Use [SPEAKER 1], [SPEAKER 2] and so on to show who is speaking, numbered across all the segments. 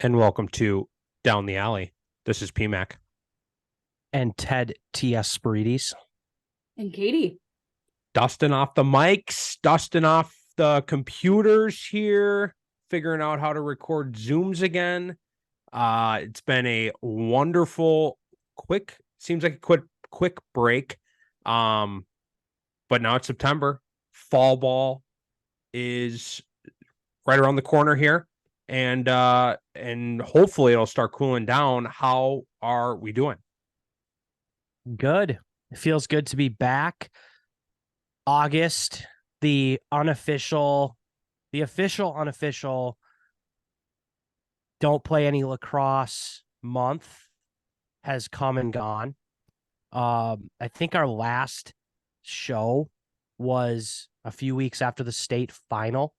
[SPEAKER 1] And welcome to Down the Alley. This is PMAC.
[SPEAKER 2] And Ted T.S. Spirides.
[SPEAKER 3] And Katie.
[SPEAKER 1] Dusting off the mics, dusting off the computers here, figuring out how to record Zooms again. It's been a wonderful, seems like a quick break. But now it's September. Fall ball is right around the corner here. And hopefully it'll start cooling down. How are we doing?
[SPEAKER 2] Good. It feels good to be back. August, the official, unofficial, don't play any lacrosse month has come and gone. I think our last show was a few weeks after the state final,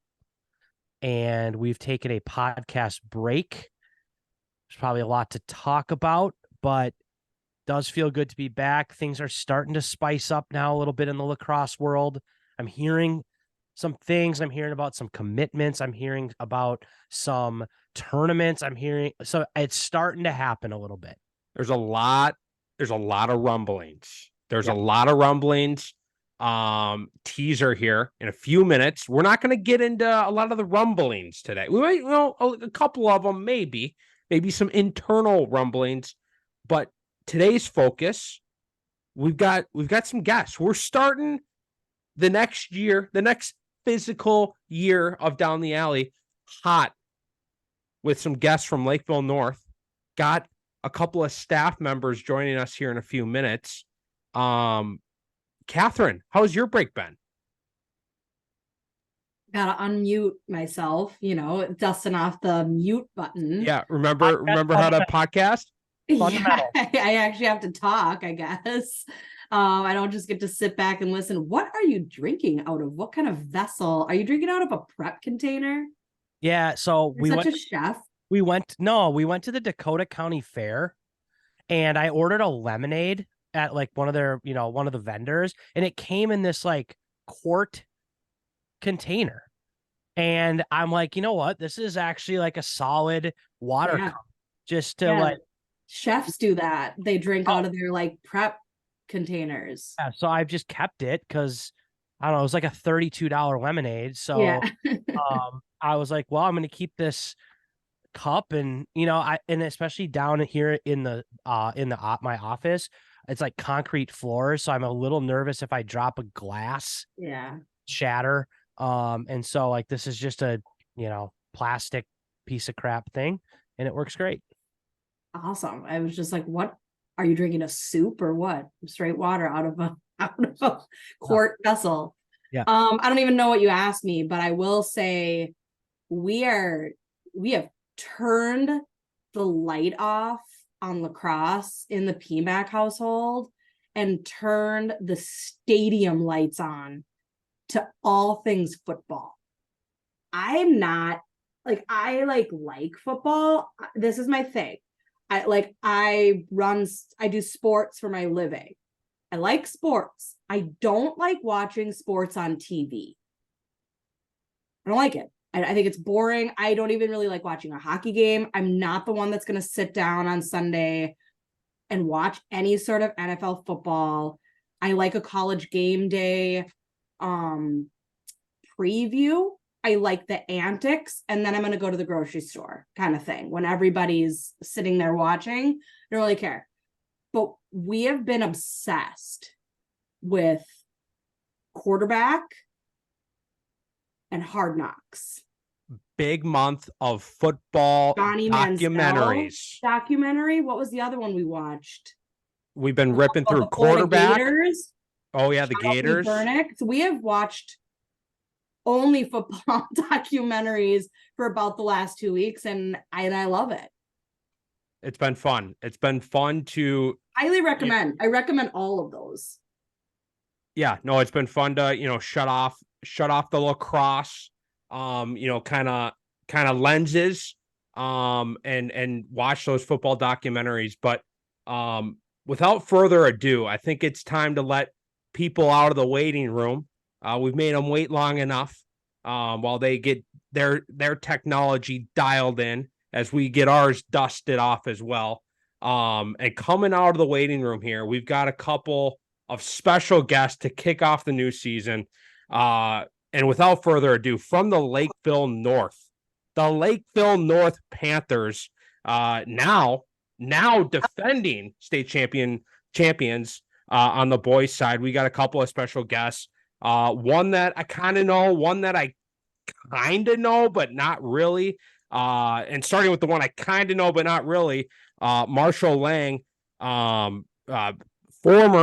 [SPEAKER 2] and we've taken a podcast break. There's probably a lot to talk about, but does feel good to be back. Things are starting to spice up now a little bit in the lacrosse world. I'm hearing some things. I'm hearing about some commitments. I'm hearing about some tournaments. So it's starting to happen a little bit.
[SPEAKER 1] There's a lot of rumblings. A lot of rumblings. Teaser here in a few minutes. We're not going to get into a lot of the rumblings today. We might, a couple of them, maybe some internal rumblings, but today's focus, we've got some guests. We're starting the next physical year of Down the Alley hot with some guests from Lakeville North. Got a couple of staff members joining us here in a few minutes. Catherine, how's your break been?
[SPEAKER 3] Gotta unmute myself, dusting off the mute button.
[SPEAKER 1] Yeah, remember how to podcast?
[SPEAKER 3] Yeah, I actually have to talk, I guess. I don't just get to sit back and listen. What are you drinking out of? What kind of vessel? Are you drinking out of a prep container?
[SPEAKER 2] Yeah, so
[SPEAKER 3] You're such a chef.
[SPEAKER 2] We went to the Dakota County Fair, and I ordered a lemonade at like one of the vendors, and it came in this like quart container. And I'm like, you know what? This is actually like a solid water cup just to like.
[SPEAKER 3] Chefs do that. They drink out of their like prep containers.
[SPEAKER 2] Yeah, so I've just kept it because I don't know, it was like a $32 lemonade. So I was like, well, I'm gonna keep this cup, and and especially down here in my office, it's like concrete floors, so I'm a little nervous if I drop a glass, shatter. And so like this is just a plastic piece of crap thing, and it works great.
[SPEAKER 3] Awesome. I was just like, what are you drinking, a soup or what? Straight water out of a quart vessel.
[SPEAKER 2] Yeah.
[SPEAKER 3] I don't even know what you asked me, but I will say we have turned the light off on lacrosse in the PMAC household and turned the stadium lights on to all things football. I'm not like, I like football. This is my thing. I do sports for my living. I like sports. I don't like watching sports on TV. I don't like it. I think it's boring. I don't even really like watching a hockey game. I'm not the one that's going to sit down on Sunday and watch any sort of NFL football. I like a college game day preview. I like the antics, and then I'm going to go to the grocery store kind of thing when everybody's sitting there watching. I don't really care. But we have been obsessed with quarterback and Hard Knocks.
[SPEAKER 1] Big month of football
[SPEAKER 3] Johnny
[SPEAKER 1] documentaries.
[SPEAKER 3] Documentary. What was the other one we watched?
[SPEAKER 1] We've been ripping through quarterback.
[SPEAKER 3] Gators.
[SPEAKER 1] Oh yeah, the Gators.
[SPEAKER 3] So we have watched only football documentaries for about the last 2 weeks, and I love it.
[SPEAKER 1] It's been fun. It's been fun to
[SPEAKER 3] highly recommend. I recommend all of those.
[SPEAKER 1] Yeah, no, it's been fun to, shut off the lacrosse, kind of lenses, and watch those football documentaries. But without further ado, I think it's time to let people out of the waiting room. We've made them wait long enough while they get their technology dialed in as we get ours dusted off as well. And coming out of the waiting room here, we've got a couple of special guests to kick off the new season. And without further ado, from the Lakeville North Panthers, now defending state champions on the boys' side. We got a couple of special guests. One that I kind of know, one that I kind of know, but not really. And starting with the one I kind of know, but not really, Marshall Lang, former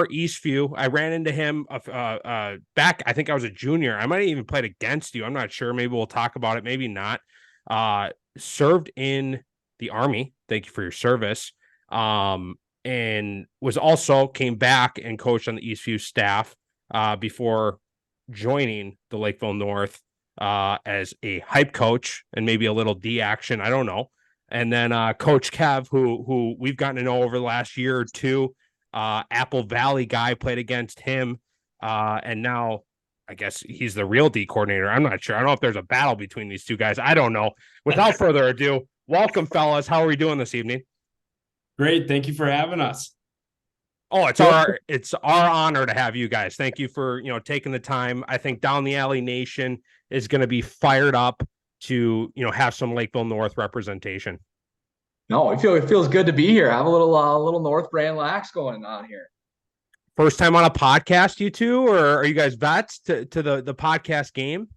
[SPEAKER 1] Eastview. I ran into him back. I think I was a junior. I might have even played against you. I'm not sure. Maybe we'll talk about it. Maybe not. Served in the Army. Thank you for your service. And was also came back and coached on the Eastview staff before joining the Lakeville North as a hype coach and maybe a little D action. I don't know. And then Coach Kev, who we've gotten to know over the last year or two, Apple Valley guy, played against him. And now I guess he's the real D coordinator. I'm not sure. I don't know if there's a battle between these two guys. I don't know. Without further ado, welcome, fellas. How are we doing this evening?
[SPEAKER 4] Great. Thank you for having us.
[SPEAKER 1] Oh, it's our honor to have you guys. Thank you for, taking the time. I think Down the Alley Nation is going to be fired up to, have some Lakeville North representation.
[SPEAKER 5] No, it feels good to be here. I have a little North brand lax going on here.
[SPEAKER 1] First time on a podcast, you two, or are you guys vets to the podcast game?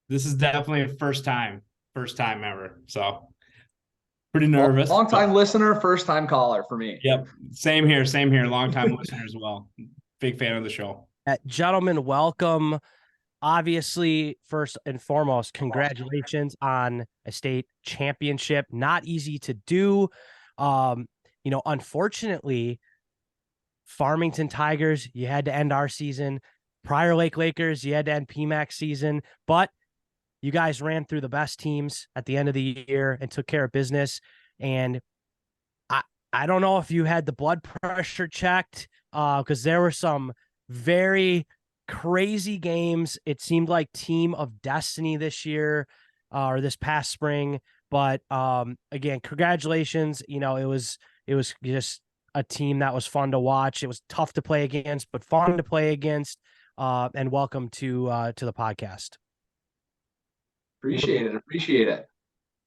[SPEAKER 4] This is definitely a first time ever. So pretty nervous.
[SPEAKER 5] Long time listener, first time caller for me.
[SPEAKER 4] Yep. Same here. Long time listener as well. Big fan of the show.
[SPEAKER 2] Gentlemen, welcome. Obviously, first and foremost, congratulations on a state championship. Not easy to do. Unfortunately, Farmington Tigers, you had to end our season. Prior Lake Lakers, you had to end PMAC season. But you guys ran through the best teams at the end of the year and took care of business. And I don't know if you had the blood pressure checked because there were some very crazy games. It seemed like Team of Destiny this year or this past spring. But again, congratulations. It was just a team that was fun to watch. It was tough to play against, but fun to play against. And welcome to the podcast.
[SPEAKER 5] Appreciate it.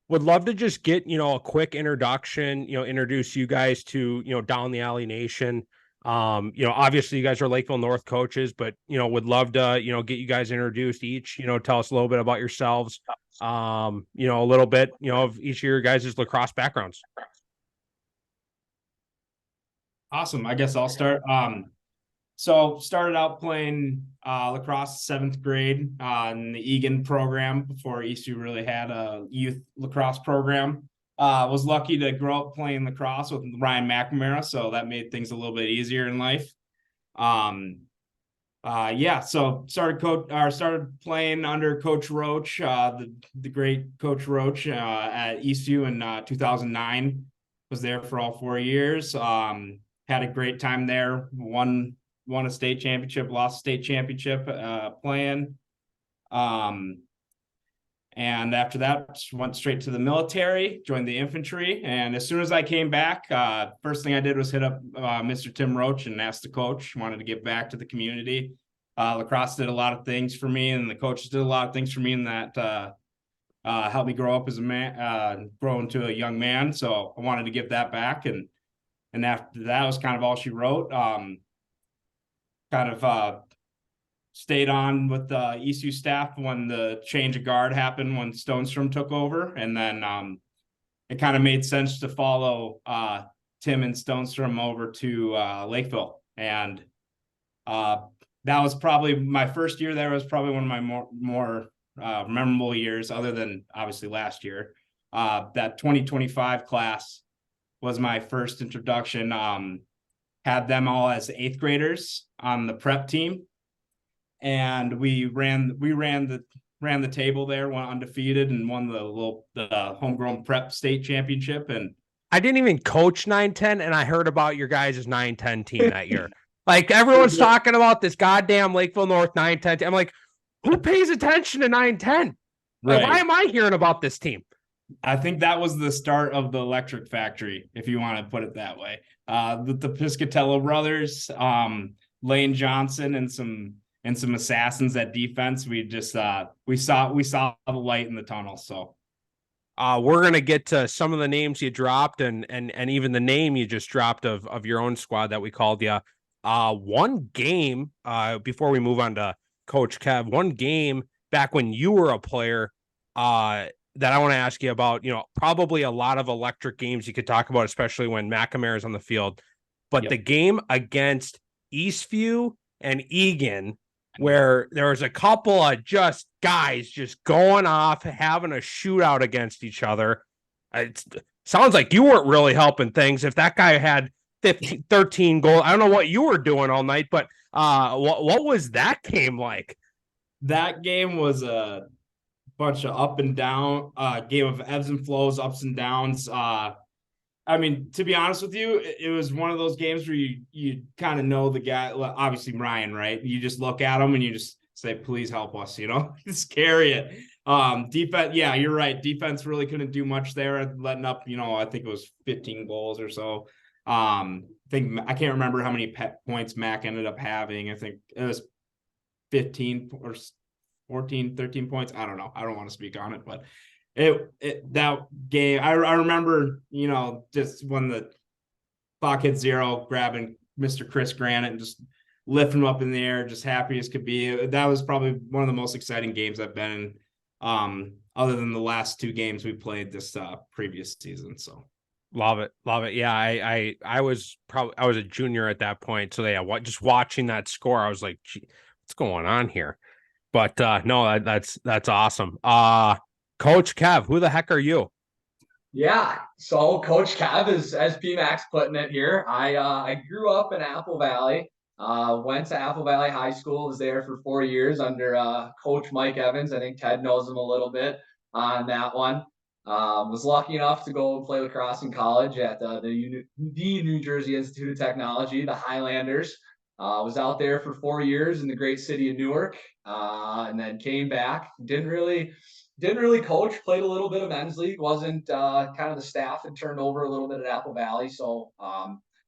[SPEAKER 1] Would love to just get, a quick introduction, introduce you guys to, Down the Alley Nation. Obviously you guys are Lakeville North coaches, but, would love to, get you guys introduced each, tell us a little bit about yourselves, a little bit, of each of your guys' lacrosse backgrounds.
[SPEAKER 4] Awesome. I guess I'll start. So started out playing lacrosse 7th grade in the Egan program before Eastview really had a youth lacrosse program. Was lucky to grow up playing lacrosse with Ryan McNamara, so that made things a little bit easier in life. So started playing under Coach Roach, the great Coach Roach at Eastview in 2009. Was there for all 4 years. Had a great time there. Won a state championship, lost a state championship playing. And after that, went straight to the military, joined the infantry. And as soon as I came back, first thing I did was hit up Mr. Tim Roach and asked the coach, wanted to give back to the community. Lacrosse did a lot of things for me, and the coaches did a lot of things for me, and that helped me grow up as a man, grow into a young man. So I wanted to give that back. And after that was kind of all she wrote. Stayed on with the Eastview staff when the change of guard happened, when Stonestrom took over. And then it kind of made sense to follow Tim and Stonestrom over to Lakeville. And that was probably my first year there. Was probably one of my more memorable years, other than obviously last year. That 2025 class was my first introduction. Had them all as 8th graders on the prep team. And we ran the table there, went undefeated, and won the homegrown prep state championship. And
[SPEAKER 1] I didn't even coach 9-10, and I heard about your guys' 9-10 team that year. Like, everyone's talking about this goddamn Lakeville North 9-10. I'm like, who pays attention to 9-10? Like, why am I hearing about this team?
[SPEAKER 4] I think that was the start of the electric factory, if you want to put it that way. The Piscatello brothers, Lane Johnson, and some assassins at defense. We just we saw the light in the tunnel. So
[SPEAKER 1] we're gonna get to some of the names you dropped and even the name you just dropped of your own squad that we called you. One game before we move on to Coach Kev, one game back when you were a player that I want to ask you about. You know, probably a lot of electric games you could talk about, especially when McNamara is on the field. But the game against Eastview and Egan, where there was a couple of just guys just going off, having a shootout against each other. It sounds like you weren't really helping things. If that guy had 15, 13 goals, I don't know what you were doing all night, but what was that game like?
[SPEAKER 4] that game was a bunch of up and down, game of ebbs and flows, ups and downs. I mean, to be honest with you, it was one of those games where you kind of know the guy, obviously Ryan, right? You just look at him and you just say, please help us, just carry it. Defense, yeah, you're right. Defense really couldn't do much there, letting up, I think it was 15 goals or so. I can't remember how many points Mac ended up having. I think it was 15 or 14, 13 points. I don't know. I don't want to speak on it, but that game, I remember, just when the clock hit 0, grabbing Mr. Chris Granite and just lifting him up in the air, just happy as could be. That was probably one of the most exciting games I've been in, other than the last 2 games we played this previous season. So
[SPEAKER 1] love it. Yeah, I was a junior at that point, so yeah, just watching that score, I was like, gee, what's going on here? But no, that's awesome. Coach Kev, who the heck are you?
[SPEAKER 5] Yeah, so Coach Kev is, as PMAX putting it here. I grew up in Apple Valley. Went to Apple Valley High School. Was there for 4 years under Coach Mike Evans. I think Ted knows him a little bit on that one. Was lucky enough to go play lacrosse in college at the New Jersey Institute of Technology, the Highlanders. Was out there for 4 years in the great city of Newark, and then came back. Didn't really coach. Played a little bit of men's league. Wasn't kind of the staff had turned over a little bit at Apple Valley, so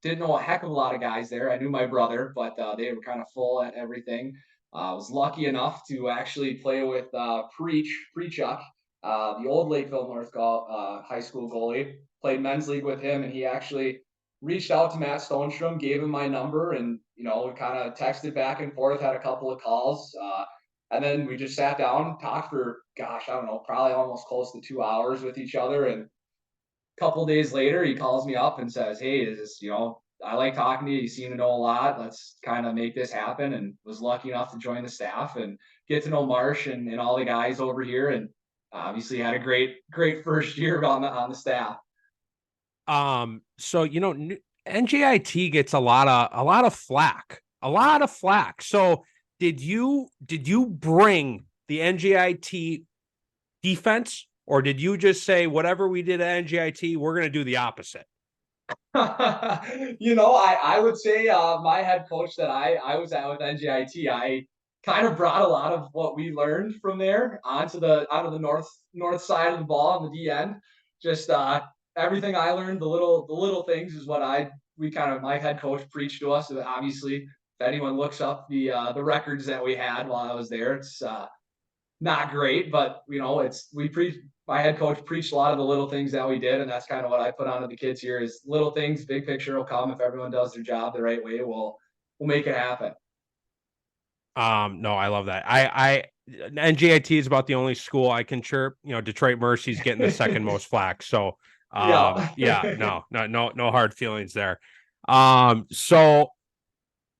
[SPEAKER 5] didn't know a heck of a lot of guys there. I knew my brother, but they were kind of full at everything. Was lucky enough to actually play with Prechuck, the old Lakeville North High School goalie. Played men's league with him, and he actually reached out to Matt Stonestrom, gave him my number, and we kind of texted back and forth, had a couple of calls. And then we just sat down, talked for, gosh, I don't know, probably almost close to 2 hours with each other. And a couple of days later, he calls me up and says, hey, is this, I like talking to you. You seem to know a lot. Let's kind of make this happen. And was lucky enough to join the staff and get to know Marsh and all the guys over here. And obviously had a great first year on the staff.
[SPEAKER 1] So, NJIT gets a lot of flack. So did you bring the NJIT defense, or did you just say whatever we did at NJIT, we're going to do the opposite?
[SPEAKER 5] I would say my head coach that I was at with NJIT, I kind of brought a lot of what we learned from there onto the north side of the ball on the D end. Just everything I learned, the little things is what my head coach preached to us. Obviously, if anyone looks up the records that we had while I was there, it's not great, but my head coach preached a lot of the little things that we did, and that's kind of what I put onto the kids here is little things, big picture will come. If everyone does their job the right way, we'll make it happen.
[SPEAKER 1] No, I love that. NJIT is about the only school I can chirp. Detroit Mercy's getting the second most flack. So no hard feelings there. So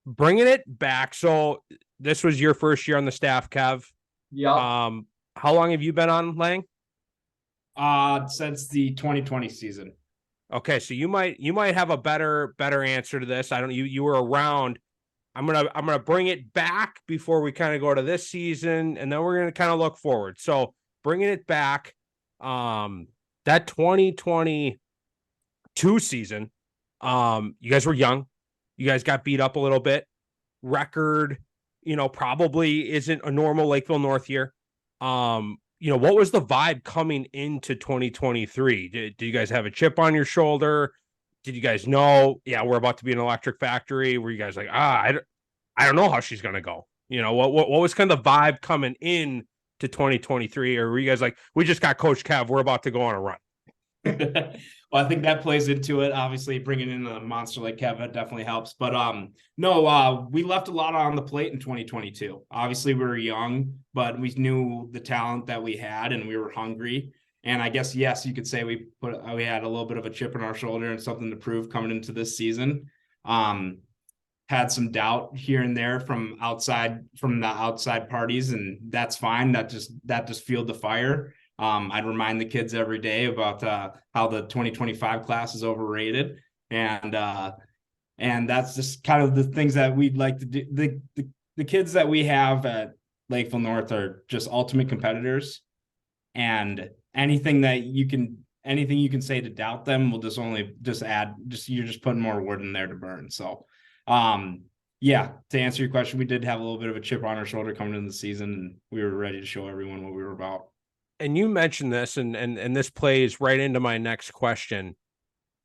[SPEAKER 1] bringing it back. So this was your first year on the staff, Kev.
[SPEAKER 5] Yeah.
[SPEAKER 1] How long have you been on, Lang?
[SPEAKER 4] Since the 2020 season.
[SPEAKER 1] Okay, so you might have a better answer to this. I don't. You were around. I'm gonna bring it back before we kind of go to this season, and then we're gonna kind of look forward. So bringing it back, that 2022 season, you guys were young. You guys got beat up a little bit. Record, probably isn't a normal Lakeville North year. what was the vibe coming into 2023? Did you guys have a chip on your shoulder? Did you guys know, yeah, we're about to be an electric factory? Were you guys like, I don't know how she's going to go? What was kind of the vibe coming in to 2023? Or were you guys like, we just got Coach Kev, we're about to go on a run?
[SPEAKER 4] Well, I think that plays into it. Obviously, bringing in a monster like Kevin definitely helps. But no, we left a lot on the plate in 2022. Obviously, we were young, but we knew the talent that we had, and we were hungry. And I guess, yes, you could say we had a little bit of a chip on our shoulder and something to prove coming into this season. Had some doubt here and there from the outside parties, and that's fine. That just fueled the fire. I'd remind the kids every day about how the 2025 class is overrated, and that's just kind of the things that we'd like to do. The kids that we have at Lakeville North are just ultimate competitors, and anything you can say to doubt them will you're just putting more wood in there to burn. So, yeah, to answer your question, we did have a little bit of a chip on our shoulder coming into the season, and we were ready to show everyone what we were about.
[SPEAKER 1] And you mentioned this, and this plays right into my next question.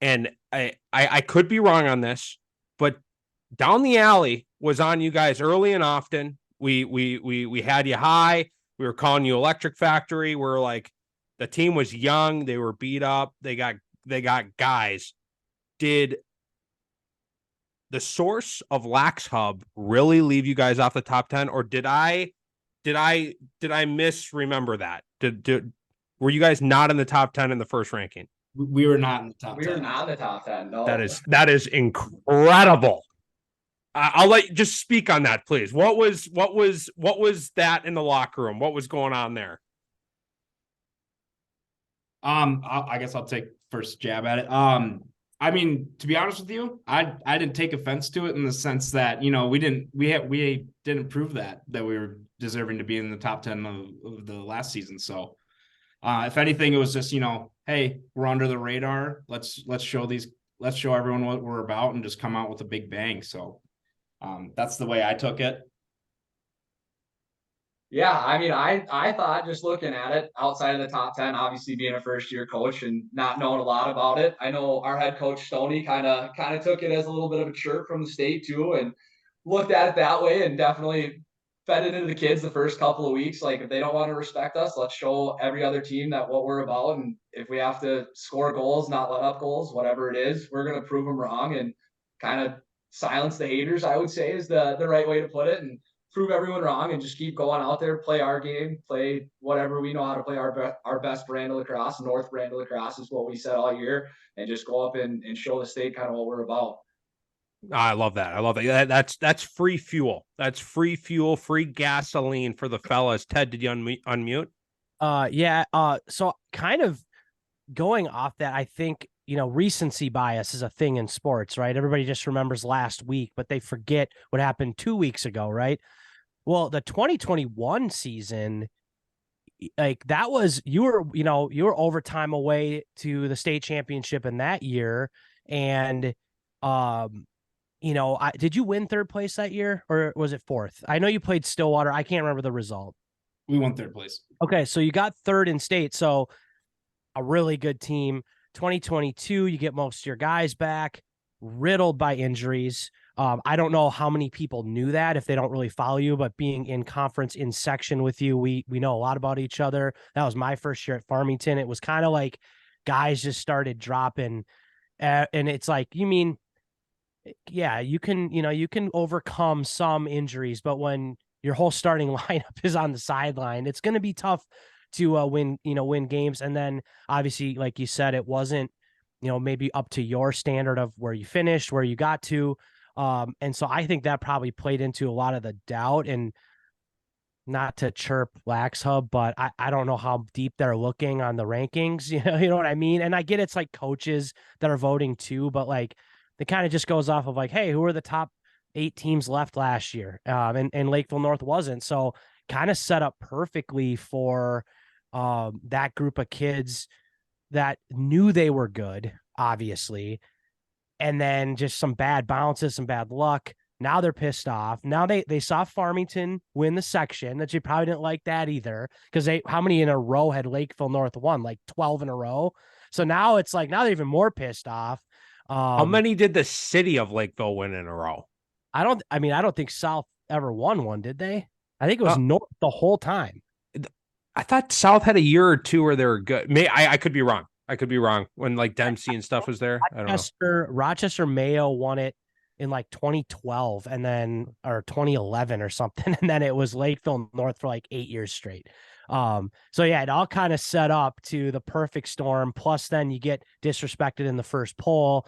[SPEAKER 1] And I could be wrong on this, but Down the Alley was on you guys early and often. We had you high. We were calling you Electric Factory. We're like, the team was young. They were beat up. They got guys. Did the source of Lax Hub really leave you guys off the top 10, or did I misremember that? Were you guys not in the top 10 in the first ranking?
[SPEAKER 4] We were not in the top 10.
[SPEAKER 5] We were not in the top 10. No.
[SPEAKER 1] That is incredible. I'll let you just speak on that, please. What was that in the locker room? What was going on there?
[SPEAKER 4] I guess I'll take first jab at it. I mean, to be honest with you, I didn't take offense to it in the sense that, we didn't prove that we were deserving to be in the top 10 of the last season. So, if anything, it was just, hey, we're under the radar. Let's show everyone what we're about and just come out with a big bang. So, that's the way I took it.
[SPEAKER 5] Yeah, I mean, I thought, just looking at it outside of the top 10, obviously being a first-year coach and not knowing a lot about it, I know our head coach Stoney kind of took it as a little bit of a chirp from the state too, and looked at it that way, and definitely fed it into the kids the first couple of weeks. Like, if they don't want to respect us, let's show every other team that what we're about, and if we have to score goals, not let up goals, whatever it is, we're going to prove them wrong and kind of silence the haters, I would say, is the right way to put it, and prove everyone wrong and just keep going out there, play our game, play whatever we know how to play, our best brand of lacrosse. North brand of lacrosse is what we said all year, and just go up and show the state kind of what we're about.
[SPEAKER 1] I love that. That's free fuel. That's free fuel, free gasoline for the fellas. Ted, did you unmute?
[SPEAKER 2] Yeah. So kind of going off that, I think, recency bias is a thing in sports, right? Everybody just remembers last week, but they forget what happened 2 weeks ago, right? Well, the 2021 season, like, that was, you were overtime away to the state championship in that year. And, did you win third place that year, or was it fourth? I know you played Stillwater. I can't remember the result.
[SPEAKER 4] We won third place.
[SPEAKER 2] Okay. So you got third in state. So a really good team. 2022, you get most of your guys back, riddled by injuries. I don't know how many people knew that if they don't really follow you, but being in conference in section with you, we know a lot about each other. That was my first year at Farmington. It was kind of like guys just started dropping, and it's like, you can overcome some injuries, but when your whole starting lineup is on the sideline, it's going to be tough to win games. And then obviously, like you said, it wasn't, maybe up to your standard of where you finished, where you got to. And so I think that probably played into a lot of the doubt. And not to chirp Lax Hub, but I don't know how deep they're looking on the rankings. You know what I mean? And I get it's like coaches that are voting too, but like, it kind of just goes off of like, hey, who are the top 8 teams left last year? And Lakeville North wasn't. So kind of set up perfectly for that group of kids that knew they were good, obviously, and then just some bad bounces, some bad luck, Now they're pissed off. Now they saw Farmington win the section, that you probably didn't like that either, because how many in a row had Lakeville North won? Like 12 in a row. So now it's like, now they're even more pissed off.
[SPEAKER 1] How many did the city of Lakeville win in a row?
[SPEAKER 2] I don't think South ever won one, did they? I think it was North the whole time.
[SPEAKER 1] I thought South had a year or two where they were good. I could be wrong. I could be wrong when like Dempsey and stuff was there. I don't know.
[SPEAKER 2] Rochester Mayo won it in like 2012 and then, or 2011 or something. And then it was Lakeville North for like 8 years straight. So yeah, it all kind of set up to the perfect storm. Plus then you get disrespected in the first poll.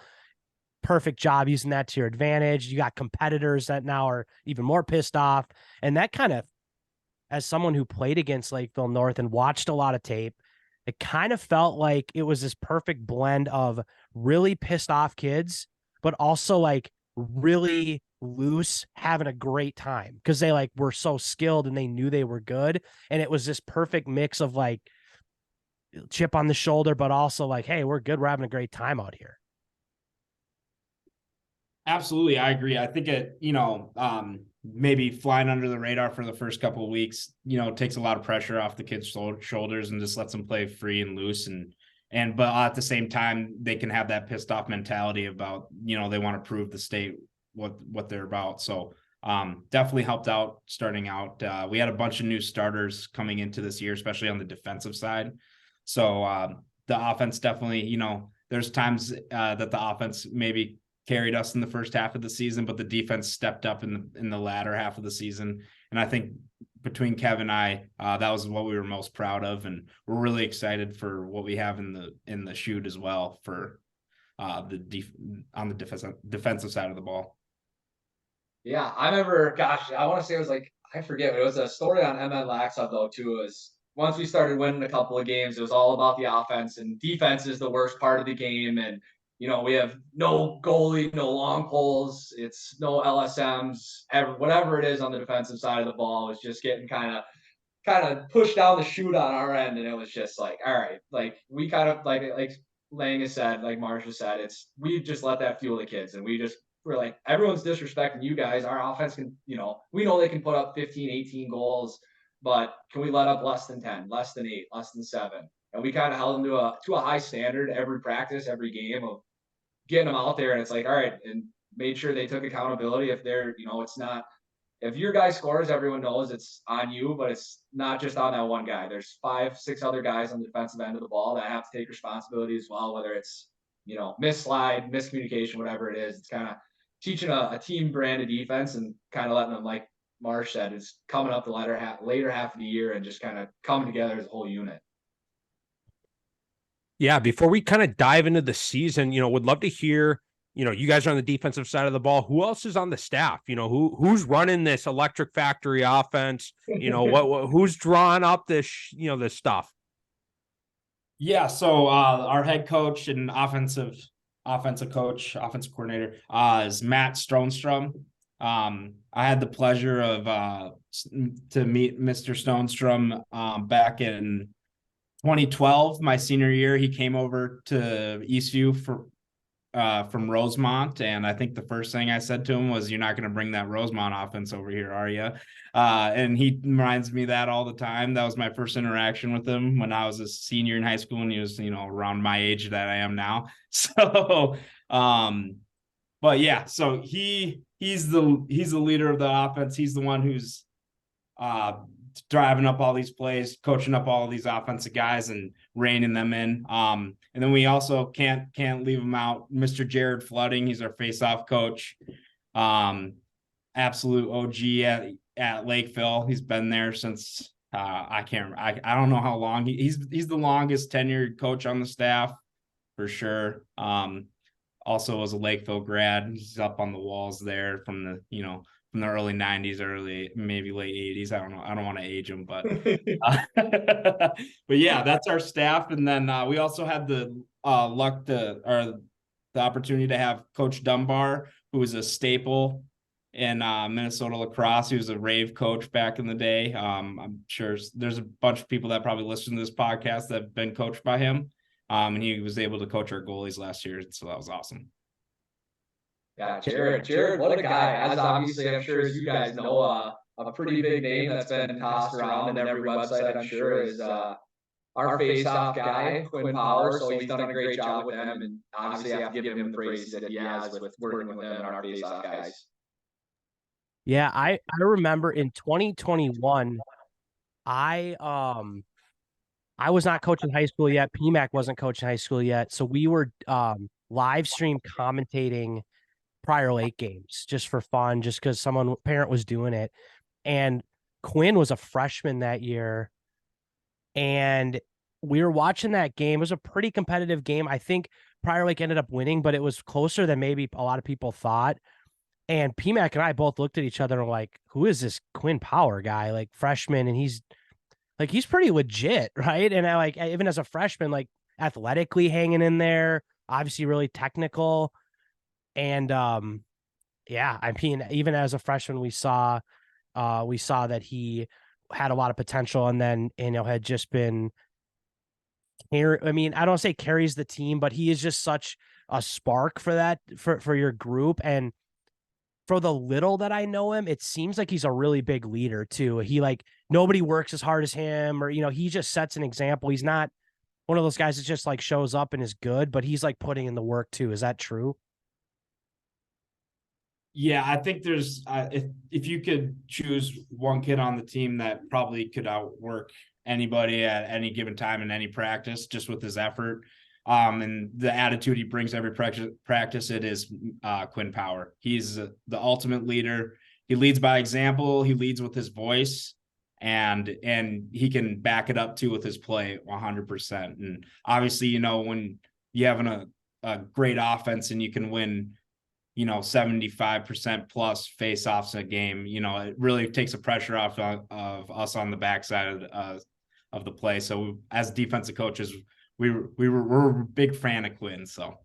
[SPEAKER 2] Perfect job using that to your advantage. You got competitors that now are even more pissed off. And that kind of, as someone who played against Lakeville North and watched a lot of tape, it kind of felt like it was this perfect blend of really pissed off kids, but also like really loose, having a great time because they like were so skilled and they knew they were good. And it was this perfect mix of like chip on the shoulder, but also like, hey, we're good. We're having a great time out here.
[SPEAKER 4] Absolutely. I agree. I think maybe flying under the radar for the first couple of weeks, takes a lot of pressure off the kids' shoulders and just lets them play free and loose. But at the same time, they can have that pissed off mentality about, they want to prove the state what they're about. So definitely helped out starting out. We had a bunch of new starters coming into this year, especially on the defensive side. So the offense definitely, there's times that the offense maybe carried us in the first half of the season, but the defense stepped up in the latter half of the season. And I think between Kev and I, that was what we were most proud of. And we're really excited for what we have in the shoot as well for on the defensive side of the ball.
[SPEAKER 5] Yeah, I remember, gosh, I want to say it was like, I forget, but it was a story on MN Laxov though, too. It was once we started winning a couple of games, it was all about the offense, and defense is the worst part of the game. And we have no goalie, no long poles. It's no LSMs. Whatever it is on the defensive side of the ball is just getting kind of pushed down the chute on our end. And it was just like, all right, like we kind of like Lang has said, like Marsha said, we just let that fuel the kids. And we're like, everyone's disrespecting you guys. Our offense can, we know they can put up 15, 18 goals, but can we let up less than 10, less than 8, less than 7? And we kind of held them to a high standard every practice, every game of getting them out there. And it's like, all right, and made sure they took accountability. If they're, it's not, if your guy scores, everyone knows it's on you, but it's not just on that one guy. There's 5, 6 other guys on the defensive end of the ball that have to take responsibility as well, whether it's, misslide, miscommunication, whatever it is. It's kind of teaching a team brand of defense and kind of letting them, like Marsh said, it's coming up the later half of the year and just kind of coming together as a whole unit.
[SPEAKER 1] Yeah, before we kind of dive into the season, would love to hear, you guys are on the defensive side of the ball. Who else is on the staff? Who's running this electric factory offense? Who's drawing up this, this stuff?
[SPEAKER 4] Yeah, so our head coach and offensive coordinator is Matt Stonestrom. I had the pleasure of to meet Mr. Stonestrom back in 2012, my senior year. He came over to Eastview from Rosemont, and I think the first thing I said to him was, "You're not going to bring that Rosemont offense over here, are you?" And he reminds me that all the time. That was my first interaction with him when I was a senior in high school, and he was, around my age that I am now. So, but yeah, so he's the leader of the offense. He's the one who's driving up all these plays, coaching up all these offensive guys and reining them in. And then we also can't leave him out. Mr. Jared Flooding, he's our face-off coach. Absolute OG at Lakeville. He's been there since I don't know how long. He's the longest tenured coach on the staff for sure. Also was a Lakeville grad. He's up on the walls there from the early 90s, maybe late 80s. I don't know. I don't want to age him, but but yeah, that's our staff. And then we also had the the opportunity to have Coach Dunbar, who was a staple in Minnesota lacrosse. He was a rave coach back in the day. I'm sure there's a bunch of people that probably listen to this podcast that have been coached by him. And he was able to coach our goalies last year. So that was awesome.
[SPEAKER 5] Yeah, Jared, what a guy. As obviously, I'm sure as you guys know, a pretty big name that's been tossed around in every website, I'm sure, is our face-off guy, Quinn Power. So he's done a great job with them, and obviously I have to give him the praise that he has with working with them and our face-off guys.
[SPEAKER 2] Yeah, I remember in 2021, I was not coaching high school yet. PMAC wasn't coaching high school yet. So we were live stream commentating Prior Lake games just for fun, just because parent was doing it. And Quinn was a freshman that year. And we were watching that game. It was a pretty competitive game. I think Prior Lake ended up winning, but it was closer than maybe a lot of people thought. And PMAC and I both looked at each other and were like, who is this Quinn Power guy? Like freshman, and he's pretty legit, right? And I even as a freshman, like athletically hanging in there, obviously really technical. And yeah, I mean, even as a freshman, we saw that he had a lot of potential, and then had just been I mean, I don't say carries the team, but he is just such a spark for that for your group. And for the little that I know him, it seems like he's a really big leader too. He nobody works as hard as him, or he just sets an example. He's not one of those guys that just shows up and is good, but he's putting in the work too. Is that true?
[SPEAKER 4] Yeah, I think there's if you could choose one kid on the team that probably could outwork anybody at any given time in any practice, just with his effort and the attitude he brings every practice, it is Quinn Power. He's the ultimate leader. He leads by example. He leads with his voice, and he can back it up too with his play 100%. And obviously, when you have a great offense and you can win 75% plus face-offs a game, it really takes the pressure off of us on the backside of the play. So as defensive coaches, we're a big fan of Quinn. So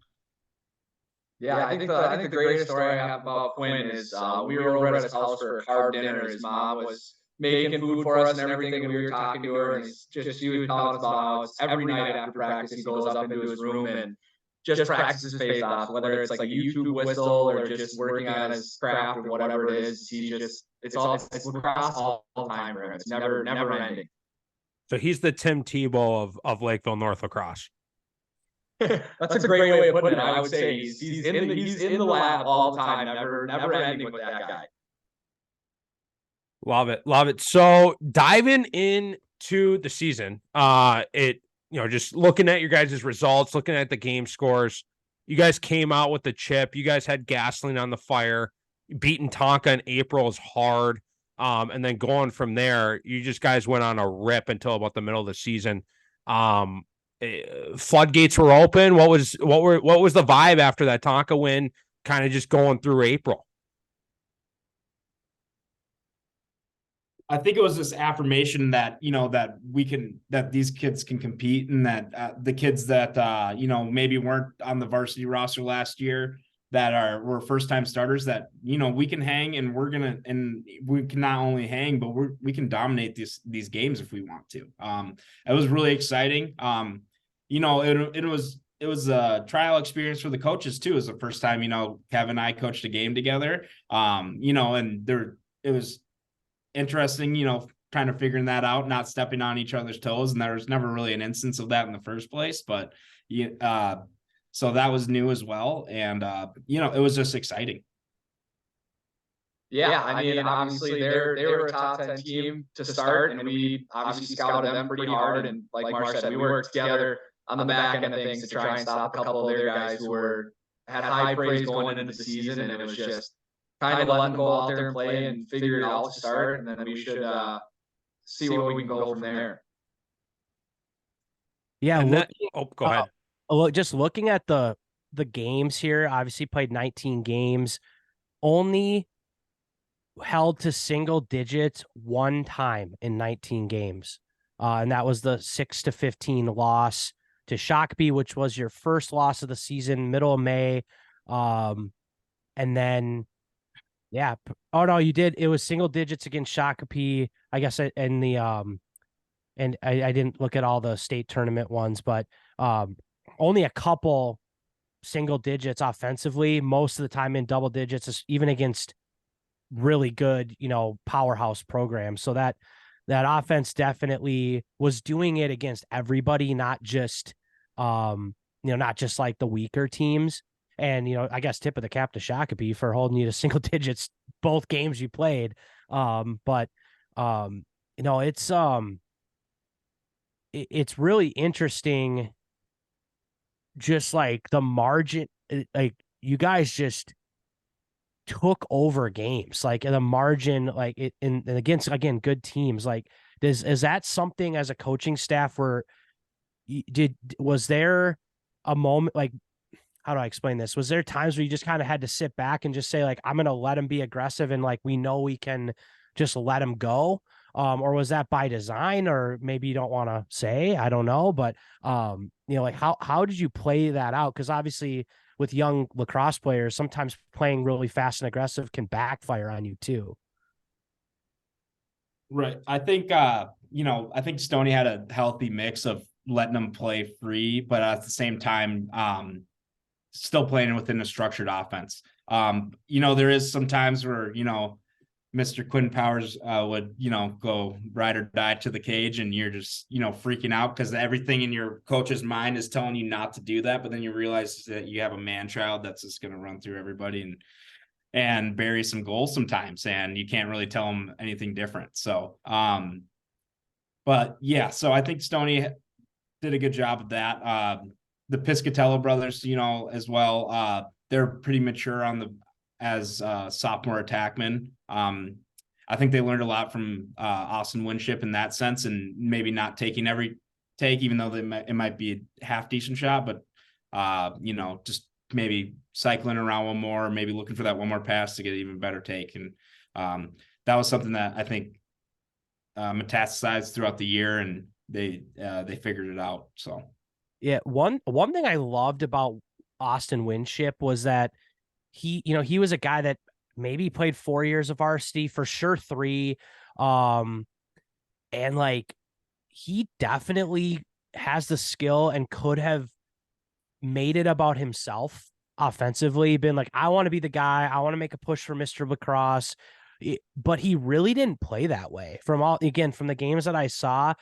[SPEAKER 5] yeah, I think the greatest story I have about Quinn is we were over at his house for a carb dinner. His mom was making food for us and everything, and we were talking to her, and she was telling us about how it's every night after practice he goes up into his room and just practices face-offs, whether it's like a YouTube whistle or just working on his craft or whatever it is. It's lacrosse all the time for him. It's never ending.
[SPEAKER 1] So he's the Tim Tebow of Lakeville North Lacrosse.
[SPEAKER 5] That's a great way of putting it. I would say he's in the lab all the time, never ending with that guy.
[SPEAKER 1] Love it. So diving into the season, just looking at your guys' results, looking at the game scores, you guys came out with the chip. You guys had gasoline on the fire. Beating Tonka in April is hard. And then going from there, you just guys went on a rip until about the middle of the season. Floodgates were open. What was the vibe after that Tonka win? Kind of just going through April.
[SPEAKER 4] I think it was this affirmation that that these kids can compete, and that the kids that maybe weren't on the varsity roster last year that were first time starters, that we can hang, and we can not only hang, but we can dominate these games if we want to. It was really exciting. It was a trial experience for the coaches too. It was the first time Kevin and I coached a game together. And it was interesting, kind of figuring that out, not stepping on each other's toes. And there was never really an instance of that in the first place, but so that was new as well. And, it was just exciting.
[SPEAKER 5] Yeah, I mean, obviously they were a top 10 team to start, and we obviously scouted them pretty hard. And like Marsh said, we worked together on the back end of things to try and stop a couple of their guys who had high praise going into the season. And it was just kind of let them go out there and play and figure it out to start, and then we should see where we can go from there.
[SPEAKER 2] Yeah.
[SPEAKER 1] Go ahead.
[SPEAKER 2] Just looking at the games here, obviously played 19 games, only held to single digits one time in 19 games. And that was the 6-15 loss to Shakopee, which was your first loss of the season, middle of May. And then, yeah. Oh no, you did. It was single digits against Shakopee, I guess, in the and I didn't look at all the state tournament ones, but only a couple single digits offensively, most of the time in double digits, even against really good, powerhouse programs. So that offense definitely was doing it against everybody, not just, not just like the weaker teams. And, I guess tip of the cap to Shakopee for holding you to single digits both games you played. It's really interesting. Just like the margin, like you guys just took over games, like in the margin, like and against, again, good teams. Like, is that something as a coaching staff where was there a moment, like, how do I explain this? Was there times where you just kind of had to sit back and just say, like, I'm going to let him be aggressive and like, we know we can just let him go? Or was that by design, or maybe you don't want to say, I don't know, but, like how did you play that out? Cause obviously with young lacrosse players, sometimes playing really fast and aggressive can backfire on you too.
[SPEAKER 4] Right. I think, I think Stoney had a healthy mix of letting them play free, but at the same time, still playing within a structured offense. There is some times where, Mr. Quinn Powers would, go ride or die to the cage, and you're just, freaking out because everything in your coach's mind is telling you not to do that. But then you realize that you have a man child that's just going to run through everybody and bury some goals sometimes, and you can't really tell them anything different. So, but yeah, so I think Stoney did a good job of that. The Piscatello brothers, as well, they're pretty mature as sophomore attackmen. I think they learned a lot from Austin Winship in that sense, and maybe not taking every take, even though it might be a half decent shot, but just maybe cycling around one more, maybe looking for that one more pass to get an even better take. And that was something that I think metastasized throughout the year, and they figured it out. So
[SPEAKER 2] yeah, one thing I loved about Austin Winship was that he was a guy that maybe played 4 years of varsity, for sure 3, and like he definitely has the skill and could have made it about himself offensively, been like, I want to be the guy, I want to make a push for Mr. Lacrosse. But he really didn't play that way. From the games that I saw,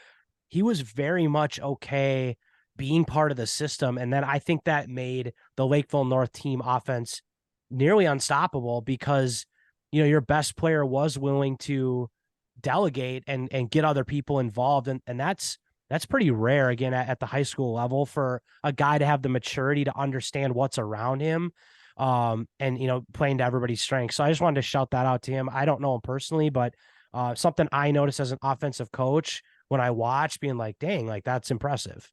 [SPEAKER 2] he was very much okay being part of the system. And then I think that made the Lakeville North team offense nearly unstoppable, because, your best player was willing to delegate and get other people involved. And that's pretty rare, again, at the high school level, for a guy to have the maturity to understand what's around him, and, playing to everybody's strengths. So I just wanted to shout that out to him. I don't know him personally, but something I noticed as an offensive coach when I watch, being like, dang, like that's impressive.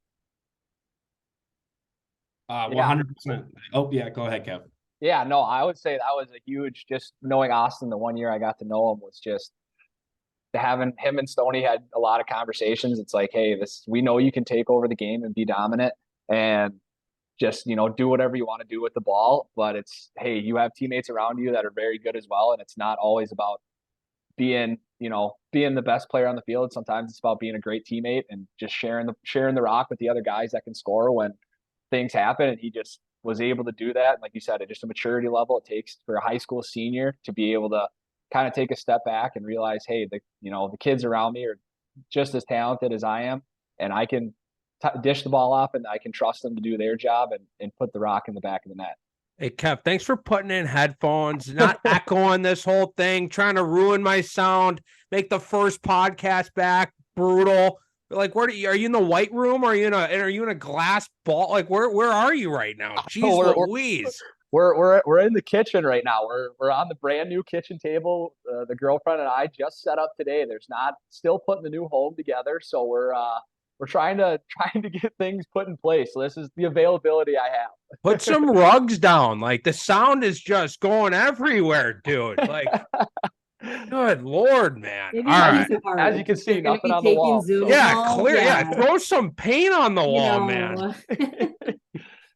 [SPEAKER 4] 100%. Oh yeah, go ahead, Kev.
[SPEAKER 6] Yeah, no, I would say that was a huge, just knowing Austin the 1 year I got to know him was just having him and Stoney had a lot of conversations. It's like, hey, we know you can take over the game and be dominant and just, do whatever you want to do with the ball. But it's, hey, you have teammates around you that are very good as well. And it's not always about being the best player on the field. Sometimes it's about being a great teammate and just sharing the rock with the other guys that can score when things happen. And he just was able to do that. Like you said, at just a maturity level it takes for a high school senior to be able to kind of take a step back and realize, hey, the kids around me are just as talented as I am, and I can dish the ball up and I can trust them to do their job and put the rock in the back of the net.
[SPEAKER 1] Hey, Kev, thanks for putting in headphones, not echoing this whole thing, trying to ruin my sound, make the first podcast back brutal. Like, are you in the white room? Or are you in a glass ball? Like, where are you right now? Jeez Louise.
[SPEAKER 6] We're in the kitchen right now. We're on the brand new kitchen table. The girlfriend and I just set up today. Still putting the new home together. So we're trying to get things put in place. So this is the availability I have.
[SPEAKER 1] Put some rugs down. Like, the sound is just going everywhere, dude. Like, good Lord, man.
[SPEAKER 3] Maybe
[SPEAKER 1] All right.
[SPEAKER 6] As you can see,
[SPEAKER 3] They're gonna
[SPEAKER 6] nothing
[SPEAKER 3] be
[SPEAKER 6] on the wall.
[SPEAKER 3] taking Zoom
[SPEAKER 1] Yeah,
[SPEAKER 3] calls.
[SPEAKER 1] clear. Yeah, throw some paint on the wall, man.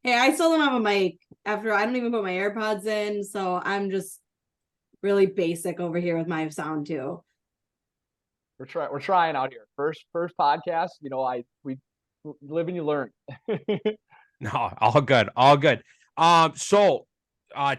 [SPEAKER 3] Hey, I still don't have a mic after I don't even put my AirPods in, so I'm just really basic over here with my sound too.
[SPEAKER 6] We're trying out here. First podcast, we live and you learn.
[SPEAKER 1] No, all good. All good. So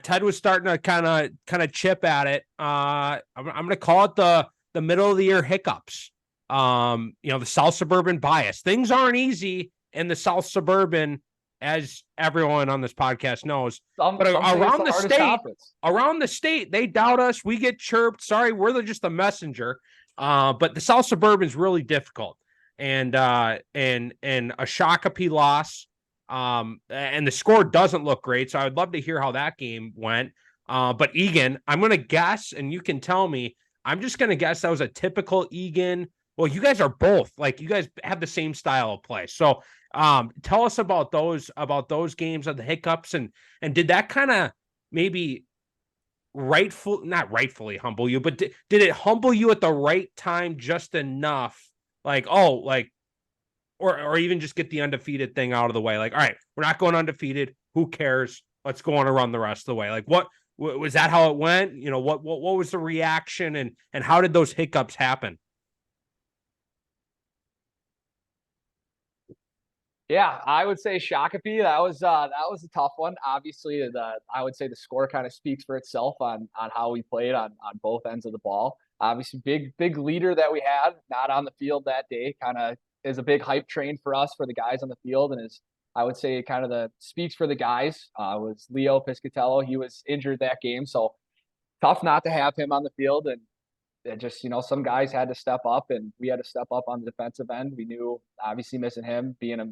[SPEAKER 1] Ted was starting to kind of chip at it. I'm gonna call it the middle of the year hiccups. The South Suburban bias. Things aren't easy in the South Suburban, as everyone on this podcast knows. But around the state, they doubt us. We get chirped. Sorry, we're just the messenger. But the South Suburban is really difficult, and a Shakopee loss. And the score doesn't look great, so I would love to hear how that game went. But Egan, I'm going to guess, and you can tell me. I'm just going to guess that was a typical Egan. Well, you guys are both you guys have the same style of play. So, tell us about those games of the hiccups, and did that kind of maybe not rightfully humble you, but did it humble you at the right time just enough? Or even just get the undefeated thing out of the way. All right, we're not going undefeated. Who cares? Let's go on and run the rest of the way. What was that? How it went? What was the reaction, and how did those hiccups happen?
[SPEAKER 6] Yeah, I would say Shakopee. That was a tough one. Obviously, I would say the score kind of speaks for itself on how we played on both ends of the ball. Obviously, big leader that we had, not on the field that day, kind of is a big hype train for us, for the guys on the field, and is, I would say, kind of the speaks for the guys. Was Leo Piscatello. He was injured that game, so tough not to have him on the field. And it just, some guys had to step up, and we had to step up on the defensive end. We knew, obviously, missing him, being a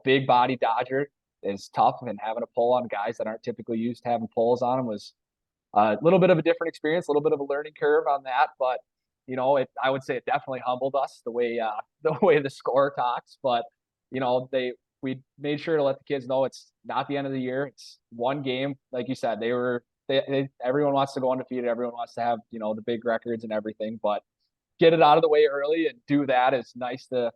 [SPEAKER 6] big body Dodger is tough, and having a pull on guys that aren't typically used to having pulls on them was a little bit of a different experience, a little bit of a learning curve on that. But I would say it definitely humbled us the way the score talks. But we made sure to let the kids know it's not the end of the year. It's one game, like you said. Everyone wants to go undefeated. Everyone wants to have the big records and everything. But get it out of the way early and do that is nice to.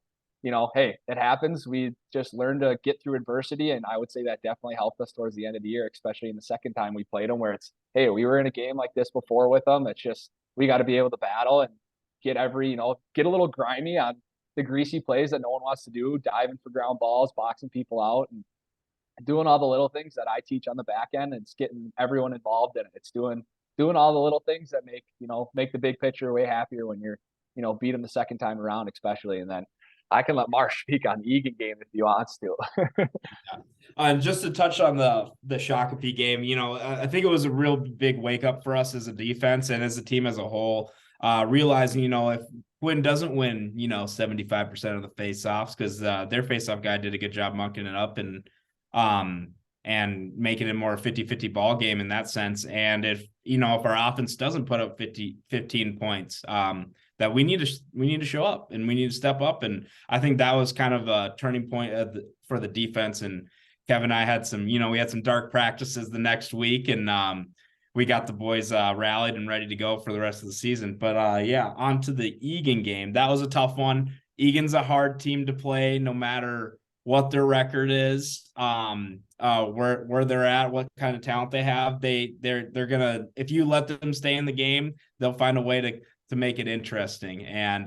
[SPEAKER 6] Hey, it happens. We just learned to get through adversity, and I would say that definitely helped us towards the end of the year, especially in the second time we played them, where it's, hey, we were in a game like this before with them. It's just we got to be able to battle and get get a little grimy on the greasy plays that no one wants to do, diving for ground balls, boxing people out, and doing all the little things that I teach on the back end. And it's getting everyone involved in it. It's doing all the little things that make the big picture way happier when you're beat them the second time around, especially. And then I can let Marsh speak on the Egan game if he wants to.
[SPEAKER 4] And just to touch on the Shakopee game, I think it was a real big wake up for us as a defense and as a team as a whole, realizing, if Quinn doesn't win, 75% of the faceoffs, because their faceoff guy did a good job mucking it up and making it more a 50-50 ball game in that sense. And if our offense doesn't put up 15 points, that we need to show up and we need to step up. And I think that was kind of a turning point for the defense. And Kevin and I had we had some dark practices the next week, and we got the boys rallied and ready to go for the rest of the season. But on to the Egan game. That was a tough one. Egan's a hard team to play, no matter what their record is, where they're at, what kind of talent they have. They're gonna, if you let them stay in the game, they'll find a way to make it interesting. And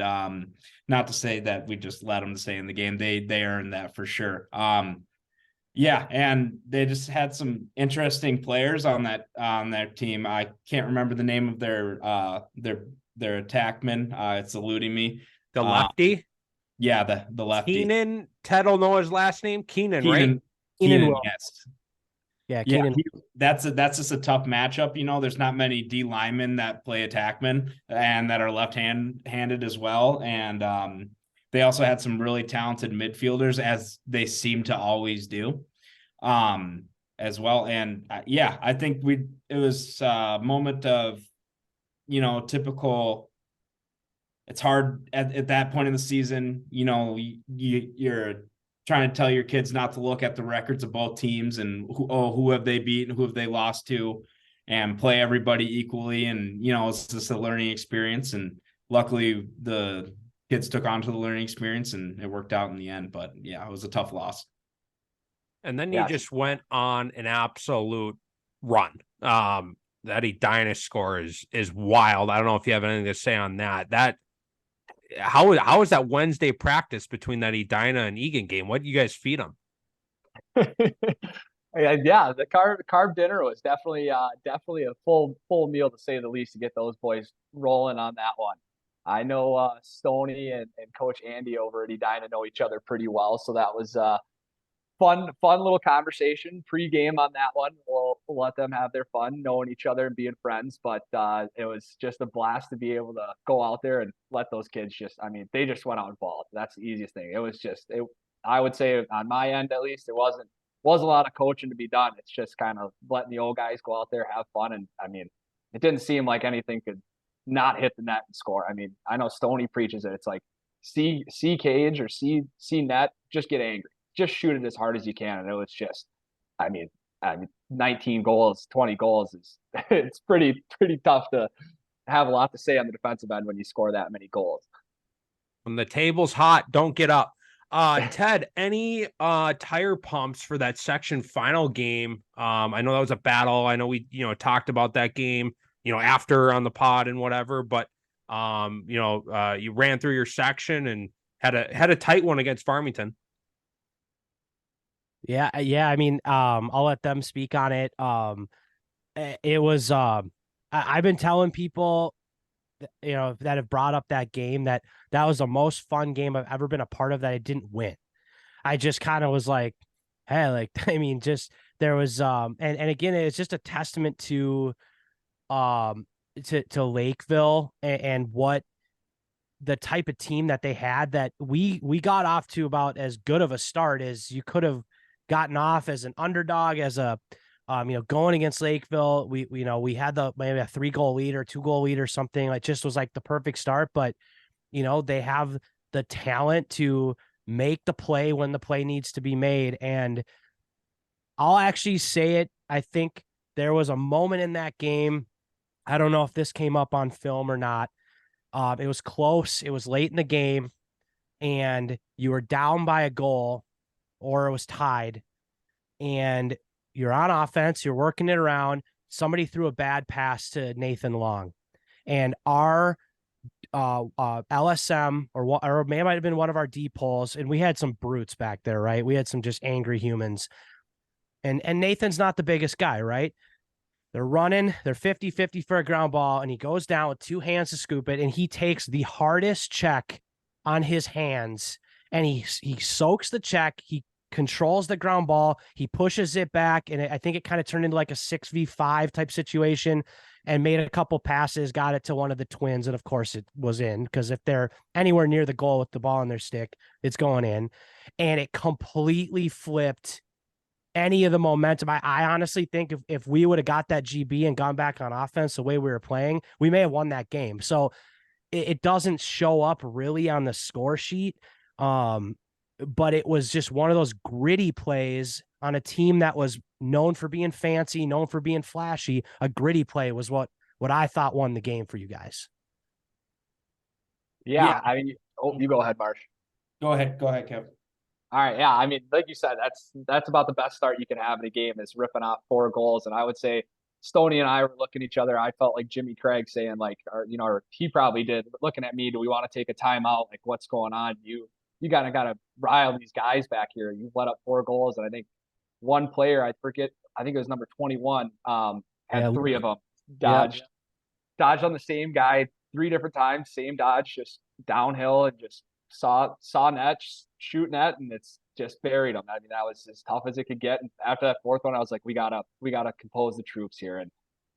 [SPEAKER 4] not to say that we just let them stay in the game. They earned that for sure. And they just had some interesting players on that team. I can't remember the name of their attackman. It's eluding me.
[SPEAKER 1] The lefty.
[SPEAKER 4] The lefty.
[SPEAKER 1] Keenan. Ted will know his last name. Keenan, right?
[SPEAKER 4] Keenan, yes.
[SPEAKER 2] Yeah, Keenan.
[SPEAKER 4] That's just a tough matchup. There's not many D linemen that play attackmen and that are left-handed as well. And they also had some really talented midfielders, as they seem to always do, as well. And I think it was a moment of, typical. It's hard at that point in the season. You're trying to tell your kids not to look at the records of both teams and who have they beaten, who have they lost to, and play everybody equally. And, it's just a learning experience. And luckily the kids took on to the learning experience and it worked out in the end. But it was a tough loss.
[SPEAKER 1] And then you just went on an absolute run. That Edina score is wild. I don't know if you have anything to say on that. How was that Wednesday practice between that Edina and Egan game? What did you guys feed them?
[SPEAKER 6] Yeah, the carb dinner was definitely a full meal to say the least to get those boys rolling on that one. I know Stoney and Coach Andy over at Edina know each other pretty well, so that was fun little conversation pre-game on that one. We'll let them have their fun knowing each other and being friends, but it was just a blast to be able to go out there and let those kids they just went out and balled. That's the easiest thing. It was I would say on my end at least, it wasn't a lot of coaching to be done. It's just kind of letting the old guys go out there, have fun. And it didn't seem like anything could not hit the net and score. I know Stoney preaches it. It's like see cage or see net, just get angry. Just shoot it as hard as you can. And it was just, I mean, 19 goals, 20 goals is it's pretty tough to have a lot to say on the defensive end when you score that many goals.
[SPEAKER 1] When the table's hot, don't get up. Ted, any tire pumps for that section final game? I know that was a battle. I know we talked about that game after on the pod and whatever, but you ran through your section and had a tight one against Farmington.
[SPEAKER 2] Yeah. I'll let them speak on it. It was I've been telling people that have brought up that game that was the most fun game I've ever been a part of that I didn't win. I just kind of was like, hey, just there was and again, it's just a testament to Lakeville and what the type of team that they had, that we got off to about as good of a start as you could have gotten off as an underdog, as a going against Lakeville. We had maybe a 3-goal lead or 2-goal lead or something. It just was like the perfect start, but they have the talent to make the play when the play needs to be made. And I'll actually say it. I think there was a moment in that game. I don't know if this came up on film or not. It was close. It was late in the game and you were down by a goal or it was tied, and you're on offense, you're working it around. Somebody threw a bad pass to Nathan Long, and our LSM or may might have been one of our D poles, and we had some brutes back there, right? We had some just angry humans, and Nathan's not the biggest guy, right? They're running, they're 50-50 for a ground ball, and he goes down with 2 hands to scoop it, and he takes the hardest check on his hands, and he soaks the check, he controls the ground ball, he pushes it back, and I think it kind of turned into like a 6v5 type situation, and made a couple passes, got it to one of the twins, and of course it was in, because if they're anywhere near the goal with the ball in their stick, it's going in. And it completely flipped any of the momentum. I honestly think if we would have got that GB and gone back on offense the way we were playing, we may have won that game. So it doesn't show up really on the score sheet. But it was just one of those gritty plays on a team that was known for being fancy, known for being flashy. A gritty play was what I thought won the game for you guys.
[SPEAKER 6] Yeah. You go ahead, Marsh.
[SPEAKER 4] Go ahead, Kev.
[SPEAKER 6] All right. Yeah. Like you said, that's about the best start you can have in a game, is ripping off 4 goals. And I would say Stoney and I were looking at each other. I felt like Jimmy Craig saying or he probably did, looking at me, do we want to take a timeout? Like, what's going on? You got to rile these guys back here. You let up 4 goals. And I think one player, I think it was number 21, had 3 of them dodged on the same guy 3 different times, same dodge, just downhill, and just saw net, shoot net, and it's just buried them. That was as tough as it could get. And after that 4th one, I was like, we gotta compose the troops here and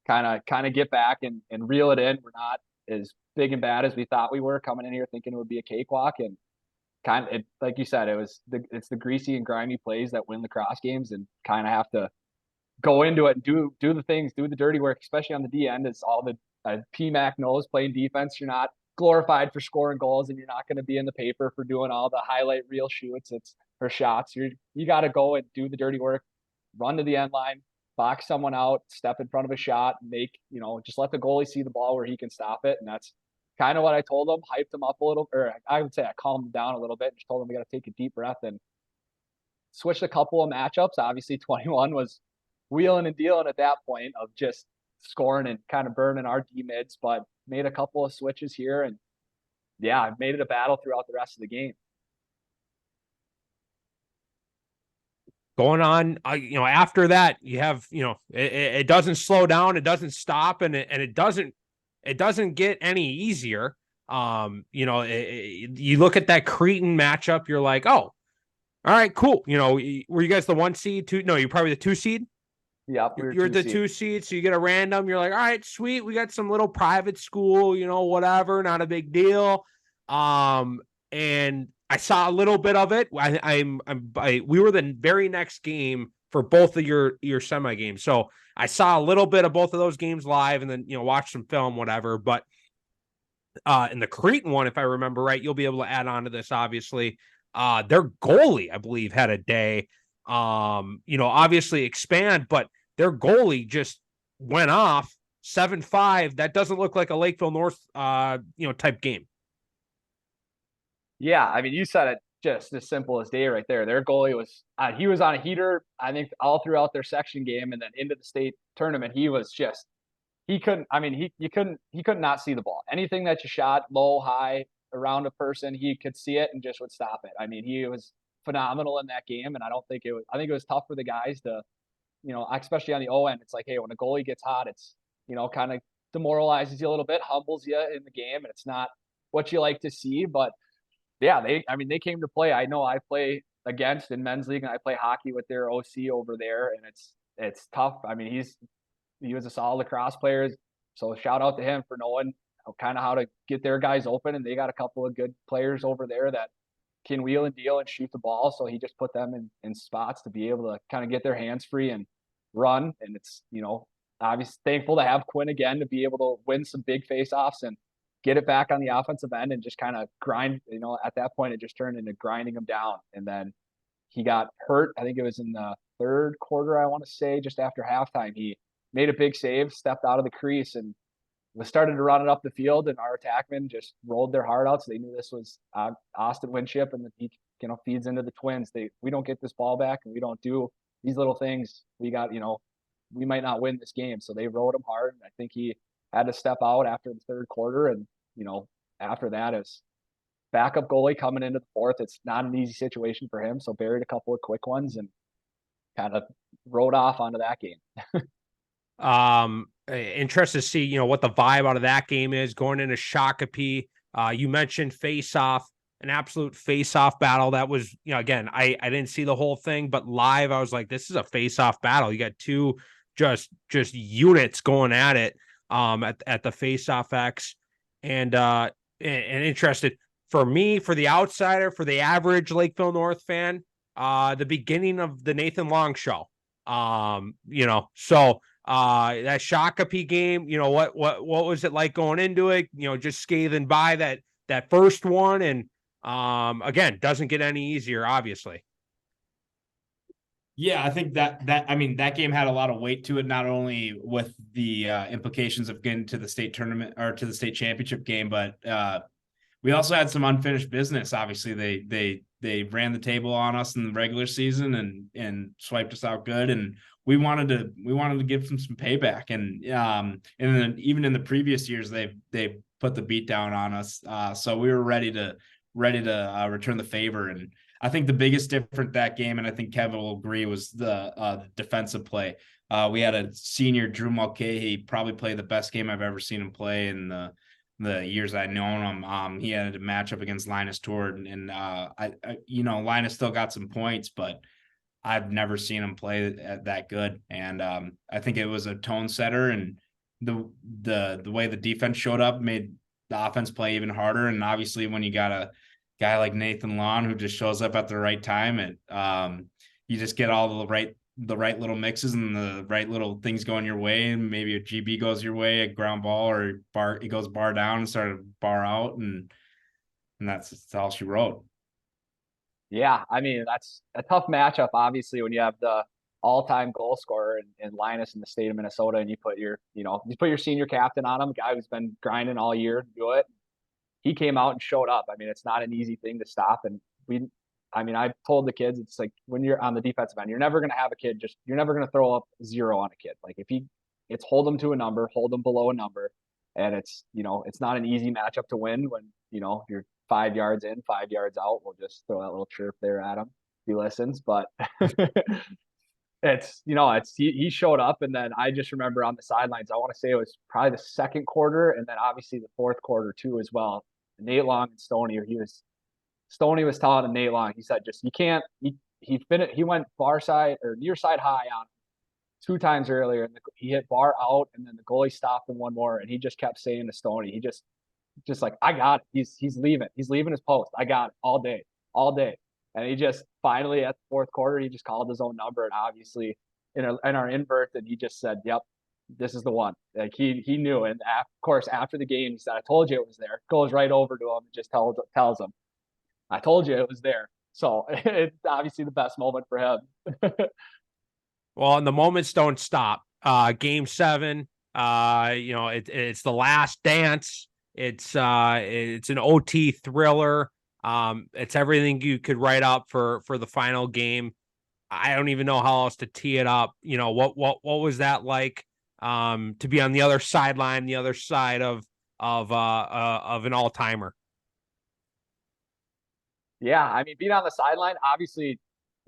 [SPEAKER 6] kind of get back and reel it in. We're not as big and bad as we thought we were coming in here thinking it would be a cakewalk. And like you said, it's the greasy and grimy plays that win lacrosse games, and kind of have to go into it and do the things, do the dirty work, especially on the D end. It's all the PMAC knows, playing defense. You're not glorified for scoring goals, and you're not going to be in the paper for doing all the highlight reel shoots or shots. You got to go and do the dirty work, run to the end line, box someone out, step in front of a shot, make, just let the goalie see the ball where he can stop it. And that's kind of what I told them, hyped them up a little, or I would say I calmed them down a little bit and just told them we got to take a deep breath and switched a couple of matchups. Obviously 21 was wheeling and dealing at that point of just scoring and kind of burning our D mids, but made a couple of switches here, and yeah, made it a battle throughout the rest of the game.
[SPEAKER 1] going on, after that, you have, it doesn't slow down, it doesn't stop, and it doesn't get any easier. You look at that Cretan matchup, you're like, oh, all right, cool. Were you guys the 1 seed? Two? No, you're probably the 2 seed.
[SPEAKER 6] Yep,
[SPEAKER 1] You're the 2 seed, so you get a random. You're like, all right, sweet. We got some little private school, whatever, not a big deal. And I saw a little bit of it. We were the very next game for both of your semi games, so I saw a little bit of both of those games live, and then watch some film, whatever. But in the Cretan one, if I remember right, you'll be able to add on to this, obviously. Their goalie, I believe, had a day. Obviously expand, but their goalie just went off 7-5. That doesn't look like a Lakeville North, type game.
[SPEAKER 6] Yeah, I mean, you said it just as simple as day right there. Their goalie was he was on a heater, I think, all throughout their section game, and then into the state tournament. He was just he couldn't. I mean, he couldn't not see the ball. Anything that you shot low, high, around a person, he could see it and just would stop it. I mean, he was phenomenal in that game, and I think it was tough for the guys to, especially on the O end. It's like, hey, when a goalie gets hot, it's kind of demoralizes you a little bit, humbles you in the game, and it's not what you like to see. But yeah, they came to play. I know I play against in men's league, and I play hockey with their OC over there, and it's tough. I mean, he was a solid lacrosse player, so shout out to him for knowing kind of how to get their guys open, and they got a couple of good players over there that can wheel and deal and shoot the ball. So he just put them in spots to be able to kind of get their hands free and run. And it's, obviously thankful to have Quinn again to be able to win some big faceoffs and get it back on the offensive end and just kind of grind. At that point, it just turned into grinding him down. And then he got hurt. I think it was in the third quarter, I want to say, just after halftime. He made a big save, stepped out of the crease, and we started to run it up the field, and our attackmen just rolled their heart out. So they knew this was Austin Winship, and he feeds into the Twins. We don't get this ball back, and we don't do these little things. We might not win this game. So they rode him hard, and I think he had to step out after the third quarter. And after that, is backup goalie coming into the fourth. It's not an easy situation for him. So buried a couple of quick ones and kind of rode off onto that game.
[SPEAKER 1] Interested to see, what the vibe out of that game is going into Shakopee. You mentioned face-off, an absolute face-off battle. That was, again, I didn't see the whole thing, but live, I was like, this is a face-off battle. You got two just units going at it, at the face-off X. And interested for me, for the outsider, for the average Lakeville North fan, the beginning of the Nathan Long show. So that Shakopee game, what was it like going into it? Just scathing by that first one, and again, doesn't get any easier, obviously.
[SPEAKER 4] Yeah, I think that game had a lot of weight to it, not only with the implications of getting to the state tournament or to the state championship game, but we also had some unfinished business. Obviously, they ran the table on us in the regular season and swiped us out good, and we wanted to give them some payback. And then even in the previous years, they put the beat down on us. So we were ready to return the favor. And I think the biggest difference that game, and I think Kevin will agree, was the defensive play. We had a senior, Drew Mulcahy, probably played the best game I've ever seen him play in the years I've known him. He had a matchup against Linus Tord, and Linus still got some points, but I've never seen him play that good. And I think it was a tone setter, and the way the defense showed up made the offense play even harder. And obviously, when you got a guy like Nathan Lawn who just shows up at the right time, and you just get all the right little mixes and the right little things going your way, and maybe a GB goes your way, a ground ball, or it goes bar down and started bar out, and that's all she wrote.
[SPEAKER 6] Yeah, I mean, that's a tough matchup, obviously, when you have the all-time goal scorer in Linus in the state of Minnesota, and you put your senior captain on him, a guy who's been grinding all year to do it. He came out and showed up. I mean, it's not an easy thing to stop. And I told the kids, it's like when you're on the defensive end, you're never going to have a kid you're never going to throw up 0 on a kid. Like it's hold them to a number, hold them below a number. And it's not an easy matchup to win when, you're 5 yards in, 5 yards out. We'll just throw that little chirp there at them. he listens, but he showed up, and then I just remember on the sidelines, I want to say it was probably the second quarter, and then obviously the fourth quarter too as well. Nate Long and Stoney was telling to Nate Long, he said, just you can't he went far side or near side high on 2 times earlier, and he hit bar out, and then the goalie stopped him one more, and he just kept saying to Stoney, he just like, I got it. He's leaving his post. I got it all day. And he just finally at the fourth quarter, he just called his own number, and obviously in our invert, and he just said, "Yep, this is the one." Like he knew, and of course after the game, he said, "I told you it was there." Goes right over to him and just tells him, "I told you it was there." So it's obviously the best moment for him.
[SPEAKER 1] Well, and the moments don't stop. Game 7, it's the last dance. It's an OT thriller. It's everything you could write up for the final game. I don't even know how else to tee it up. What was that like? To be on the other sideline, the other side of an all timer.
[SPEAKER 6] Yeah, I mean, being on the sideline, obviously,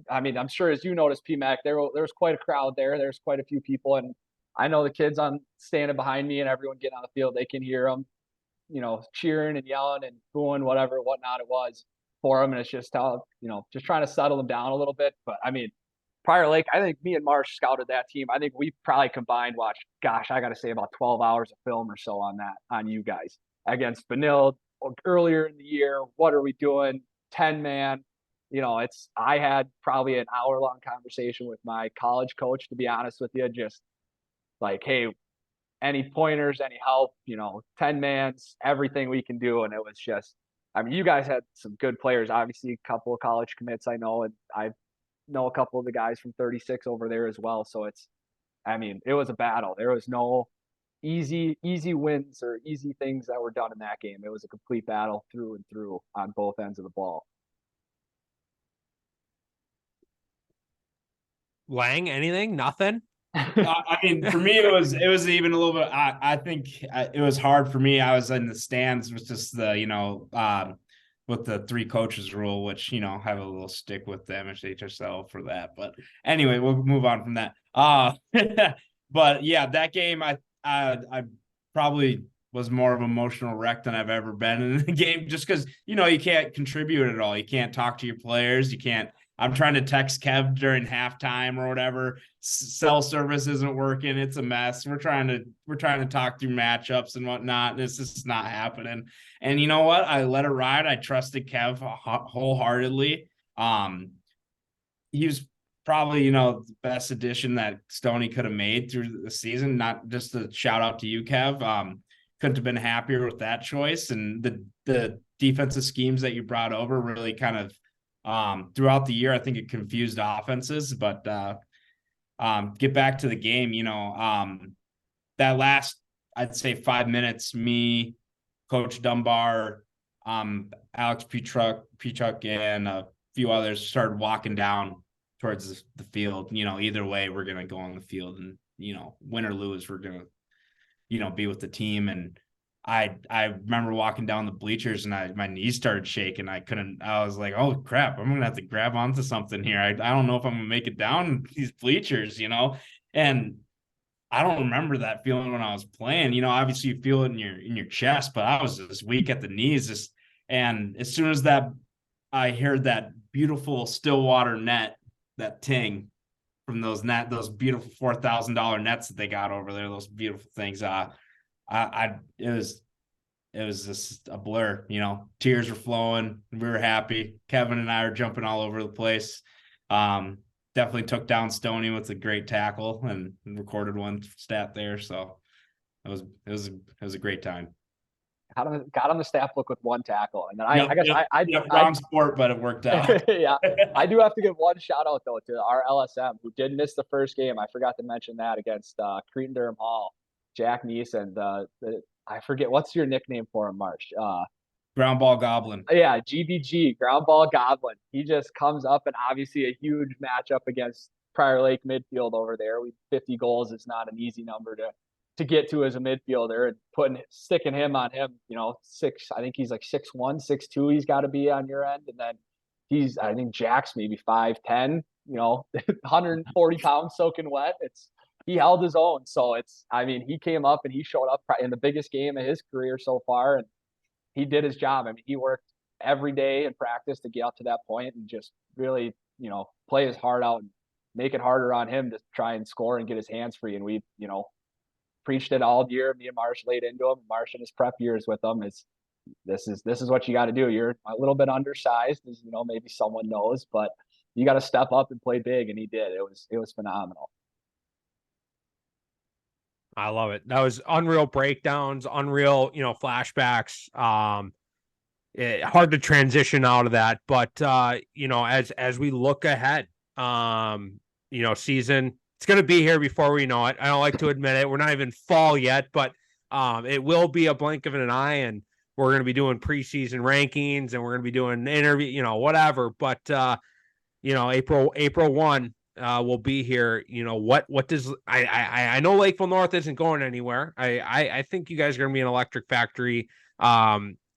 [SPEAKER 6] I mean, I'm sure as you noticed, PMAC, there was quite a crowd there. There's quite a few people, and I know the kids on standing behind me and everyone getting on the field, they can hear them, cheering and yelling and booing, whatnot it was for them. And it's just just trying to settle them down a little bit. But I mean, Prior Lake, I think me and Marsh scouted that team. I think we probably combined watched, gosh, I got to say about 12 hours of film or so on you guys against Benilde earlier in the year. What are we doing? 10-man. I had probably an hour-long conversation with my college coach, to be honest with you, just like, hey, any pointers, any help, 10-mans, everything we can do. And it was just, I mean, you guys had some good players, obviously a couple of college commits I know, and I know a couple of the guys from 36 over there as well. So it was a battle. There was no easy wins or easy things that were done in that game. It was a complete battle through and through on both ends of the ball.
[SPEAKER 1] Lang, anything? Nothing?
[SPEAKER 4] I mean, for me, it was even a little bit. I think it was hard for me. I was in the stands with just the with the 3 coaches rule, which have a little stick with the MSHSL for that. But anyway, we'll move on from that. But yeah, that game I probably was more of an emotional wreck than I've ever been in the game, just because you can't contribute at all. You can't talk to your players. You can't. I'm trying to text Kev during halftime or whatever. Cell service isn't working. It's a mess. We're trying to talk through matchups and whatnot, and it's just not happening. And you know what? I let it ride. I trusted Kev wholeheartedly. He was probably the best addition that Stoney could have made through the season. Not just a shout out to you, Kev. Couldn't have been happier with that choice, and the defensive schemes that you brought over really kind of. Throughout the year, I think it confused offenses, but get back to the game, that last, I'd say 5 minutes, me, Coach Dunbar, Alex Pichuk, and a few others started walking down towards the field. Either way, we're going to go on the field and, win or lose, we're going to, be with the team. And I remember walking down the bleachers and my knees started shaking. I was like, oh crap, I'm gonna have to grab onto something here. I don't know if I'm gonna make it down these bleachers, and I don't remember that feeling when I was playing. Obviously you feel it in your chest, but I was just weak at the knees. And as soon as I heard that beautiful Stillwater net, that ting from those beautiful $4,000 nets that they got over there, those beautiful things. It was just a blur, tears were flowing. We were happy. Kevin and I are jumping all over the place. Definitely took down Stoney with a great tackle and recorded one stat there. So it was a great time.
[SPEAKER 6] Got on the stat book with 1 tackle. And then
[SPEAKER 4] wrong sport, but it worked out.
[SPEAKER 6] Yeah. I do have to give one shout out though to our LSM who did miss the first game. I forgot to mention that against Cretin-Durham Hall. Jack Neeson, I forget what's your nickname for him, Marsh.
[SPEAKER 4] Ground ball goblin.
[SPEAKER 6] Yeah, GBG, ground ball goblin. He just comes up, and obviously a huge matchup against Prior Lake midfield over there. 50 goals is not an easy number to get to as a midfielder, and sticking him on him, 6. I think he's like 6'1", 6'2". He's got to be on your end, and then I think Jack's maybe 5'10", 140 pounds soaking wet. He held his own. So he came up and he showed up in the biggest game of his career so far, and he did his job. He worked every day in practice to get up to that point and just really, play his heart out and make it harder on him to try and score and get his hands free. And we, preached it all year. Me and Marsh laid into him. Marsh in his prep years with him this is what you got to do. You're a little bit undersized, as maybe someone knows, but you got to step up and play big. And he did. It was phenomenal.
[SPEAKER 1] I love it. That was unreal breakdowns, unreal, flashbacks. Hard to transition out of that, but as we look ahead, season, it's going to be here before we know it. I don't like to admit it. We're not even fall yet, but it will be a blink of an eye, and we're going to be doing preseason rankings, and we're going to be doing interview, whatever. But April 1 will be here. What does I know Lakeville North isn't going anywhere. I think you guys are going to be an electric factory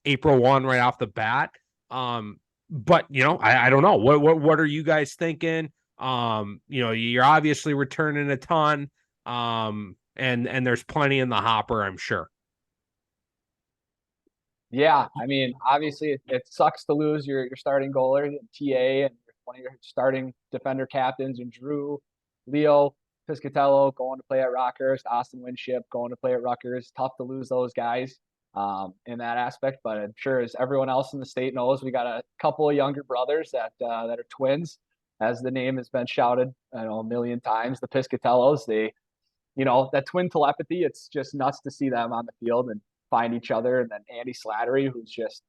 [SPEAKER 1] April 1 right off the bat. But I don't know. What are you guys thinking? You're obviously returning a ton. And there's plenty in the hopper, I'm sure.
[SPEAKER 6] Yeah, obviously it sucks to lose your starting goalie, TA, and one of your starting defender captains, and Drew, Leo Piscatello going to play at Rockhurst, Austin Winship going to play at Rutgers. Tough to lose those guys in that aspect, but I'm sure, as everyone else in the state knows, we got a couple of younger brothers that are twins, as the name has been shouted a million times. The Piscatellos, they, that twin telepathy. It's just nuts to see them on the field and find each other. And then Andy Slattery, who's just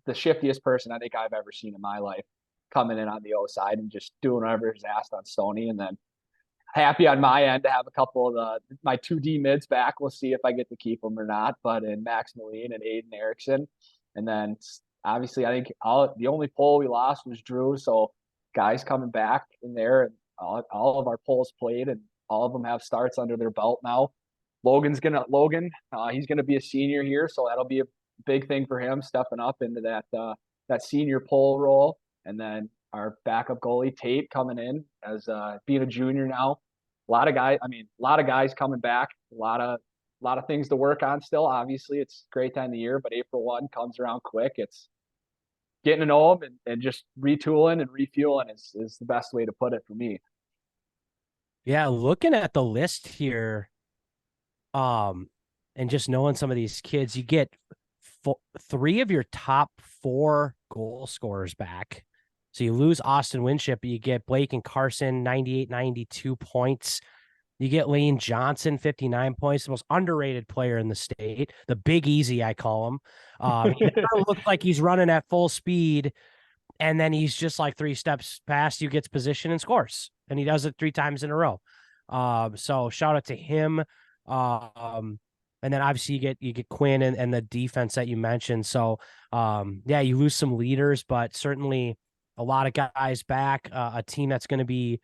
[SPEAKER 6] the shiftiest person I think I've ever seen in my life, coming in on the O side and just doing whatever he's asked on Stoney. And then happy on my end to have a couple of my 2D mids back. We'll see if I get to keep them or not, but in Max Moline and Aiden Erickson. And then obviously I think the only poll we lost was Drew. So guys coming back in there, and all of our polls played, and all of them have starts under their belt now. Logan, he's gonna be a senior here, so that'll be a big thing for him, stepping up into that senior pole role. And then our backup goalie Tate coming in as being a junior now. A lot of guys coming back. A lot of things to work on still. Obviously, it's a great time of the year, but April 1 comes around quick. It's getting to know them and just retooling and refueling is the best way to put it for me.
[SPEAKER 2] Yeah, looking at the list here, and just knowing some of these kids, you get 3 of your top 4 goal scorers back. So you lose Austin Winship, but you get Blake and Carson, 98, 92 points. You get Lane Johnson, 59 points, the most underrated player in the state. The Big Easy, I call him. He never looks like he's running at full speed, and then he's just like 3 steps past you, gets position and scores. And he does it 3 times in a row. So shout out to him. And then obviously you get Quinn and the defense that you mentioned. So you lose some leaders, but certainly a lot of guys back, a team that's going to be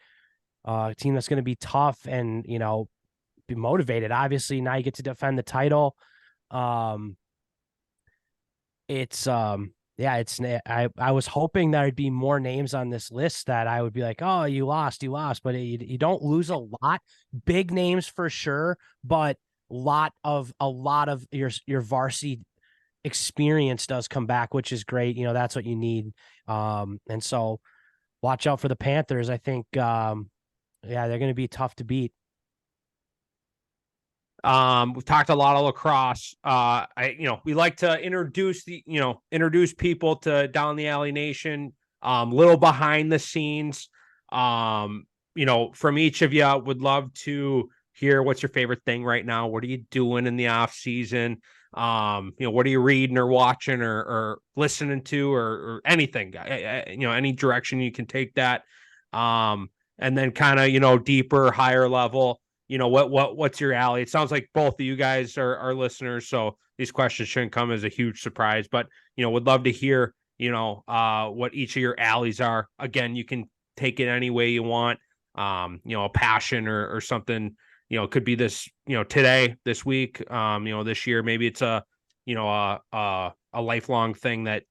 [SPEAKER 2] tough and, be motivated. Obviously now you get to defend the title. I was hoping there'd be more names on this list that I would be like, oh, you lost, but you don't lose a lot. Big names for sure, but a lot of your varsity experience does come back, which is great. That's what you need. And so watch out for the Panthers. I think, they're going to be tough to beat.
[SPEAKER 1] We've talked a lot of lacrosse. We like to introduce people to Down the Alley Nation, little behind the scenes. From each of you, would love to hear what's your favorite thing right now. What are you doing in the off season? What are you reading or watching or listening to or anything, any direction you can take that. And then kind of, deeper, higher level, what's your alley? It sounds like both of you guys are listeners, so these questions shouldn't come as a huge surprise, but, would love to hear, what each of your alleys are. Again, you can take it any way you want. A passion or something, could be this, today, this week, this year, maybe it's a lifelong thing that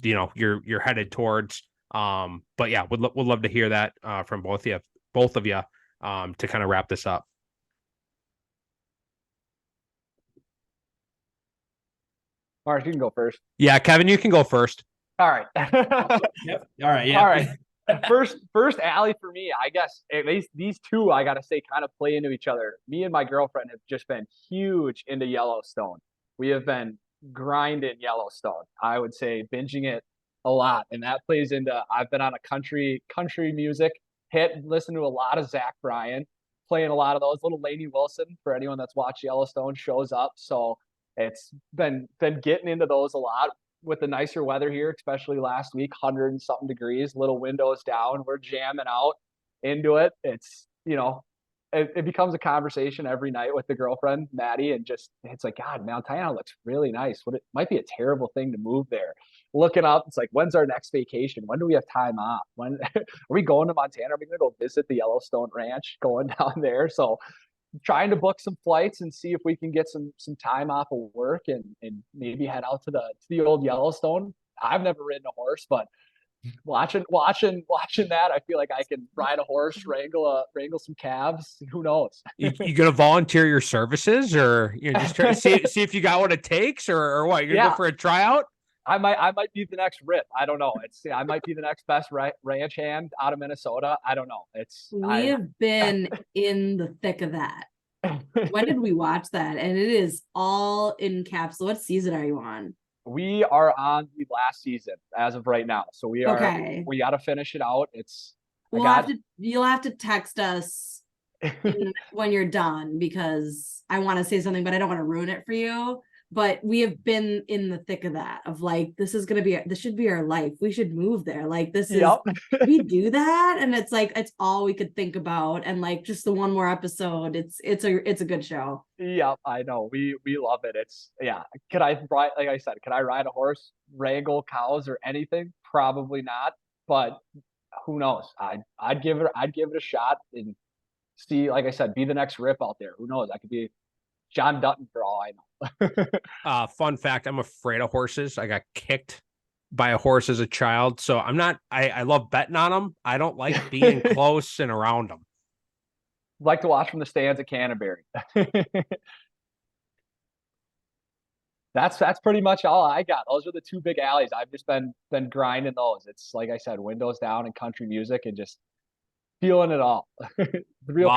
[SPEAKER 1] you're headed towards. But yeah, would love to hear that from both of you to kind of wrap this up.
[SPEAKER 6] Mark, you can go first.
[SPEAKER 1] Yeah, Kevin, you can go first.
[SPEAKER 6] All right.
[SPEAKER 4] Yep. All right. Yeah.
[SPEAKER 6] All right. First alley for me, I guess at least these two, I gotta say, kind of play into each other. Me and my girlfriend have just been huge into Yellowstone. We have been grinding Yellowstone. I would say binging it a lot, and that plays into. I've been on a country music listen to a lot of Zach Bryan, playing a lot of those. Little Lainey Wilson, for anyone that's watched Yellowstone, shows up. So it's been getting into those a lot. With the nicer weather here, especially last week, 100 and something degrees, little windows down, we're jamming out into it. It's, it becomes a conversation every night with the girlfriend, Maddie, and just, it's like, God, Montana looks really nice. It might be a terrible thing to move there. Looking up, it's like, when's our next vacation? When do we have time off? When are we going to Montana? Are we going to go visit the Yellowstone Ranch going down there? So trying to book some flights and see if we can get some time off of work and maybe head out to the old Yellowstone. I've never ridden a horse, but watching that, I feel like I can ride a horse, wrangle some calves. Who knows?
[SPEAKER 1] You gonna volunteer your services, or just try to see if you got what it takes, or what? You're gonna go for a tryout?
[SPEAKER 6] I might be the next Rip. I don't know. I might be the next best ranch hand out of Minnesota. I don't know.
[SPEAKER 3] We have been in the thick of that. When did we watch that? And it is all in caps. What season are you on?
[SPEAKER 6] We are on the last season as of right now. So we are.
[SPEAKER 3] Okay.
[SPEAKER 6] We got to finish it out.
[SPEAKER 3] You'll have to text us when you're done, because I want to say something, but I don't want to ruin it for you. But we have been in the thick of that, of like, this should be our life. We should move there. Like, this is, we do that. And it's like, it's all we could think about. And like, just the one more episode, it's a good show.
[SPEAKER 6] Yep. I know. We love it. Could I ride a horse, wrangle cows or anything? Probably not, but who knows? I'd give it a shot and see, like I said, be the next Rip out there. Who knows? I could be John Dutton for all I know.
[SPEAKER 1] Fun fact, I'm afraid of horses. I got kicked by a horse as a child, so I'm not. I love betting on them. I don't like being close and around them.
[SPEAKER 6] Like to watch from the stands at Canterbury. That's pretty much all I got. Those are the two big alleys. I've just been grinding those. It's like I said, windows down and country music and just feeling it all. The real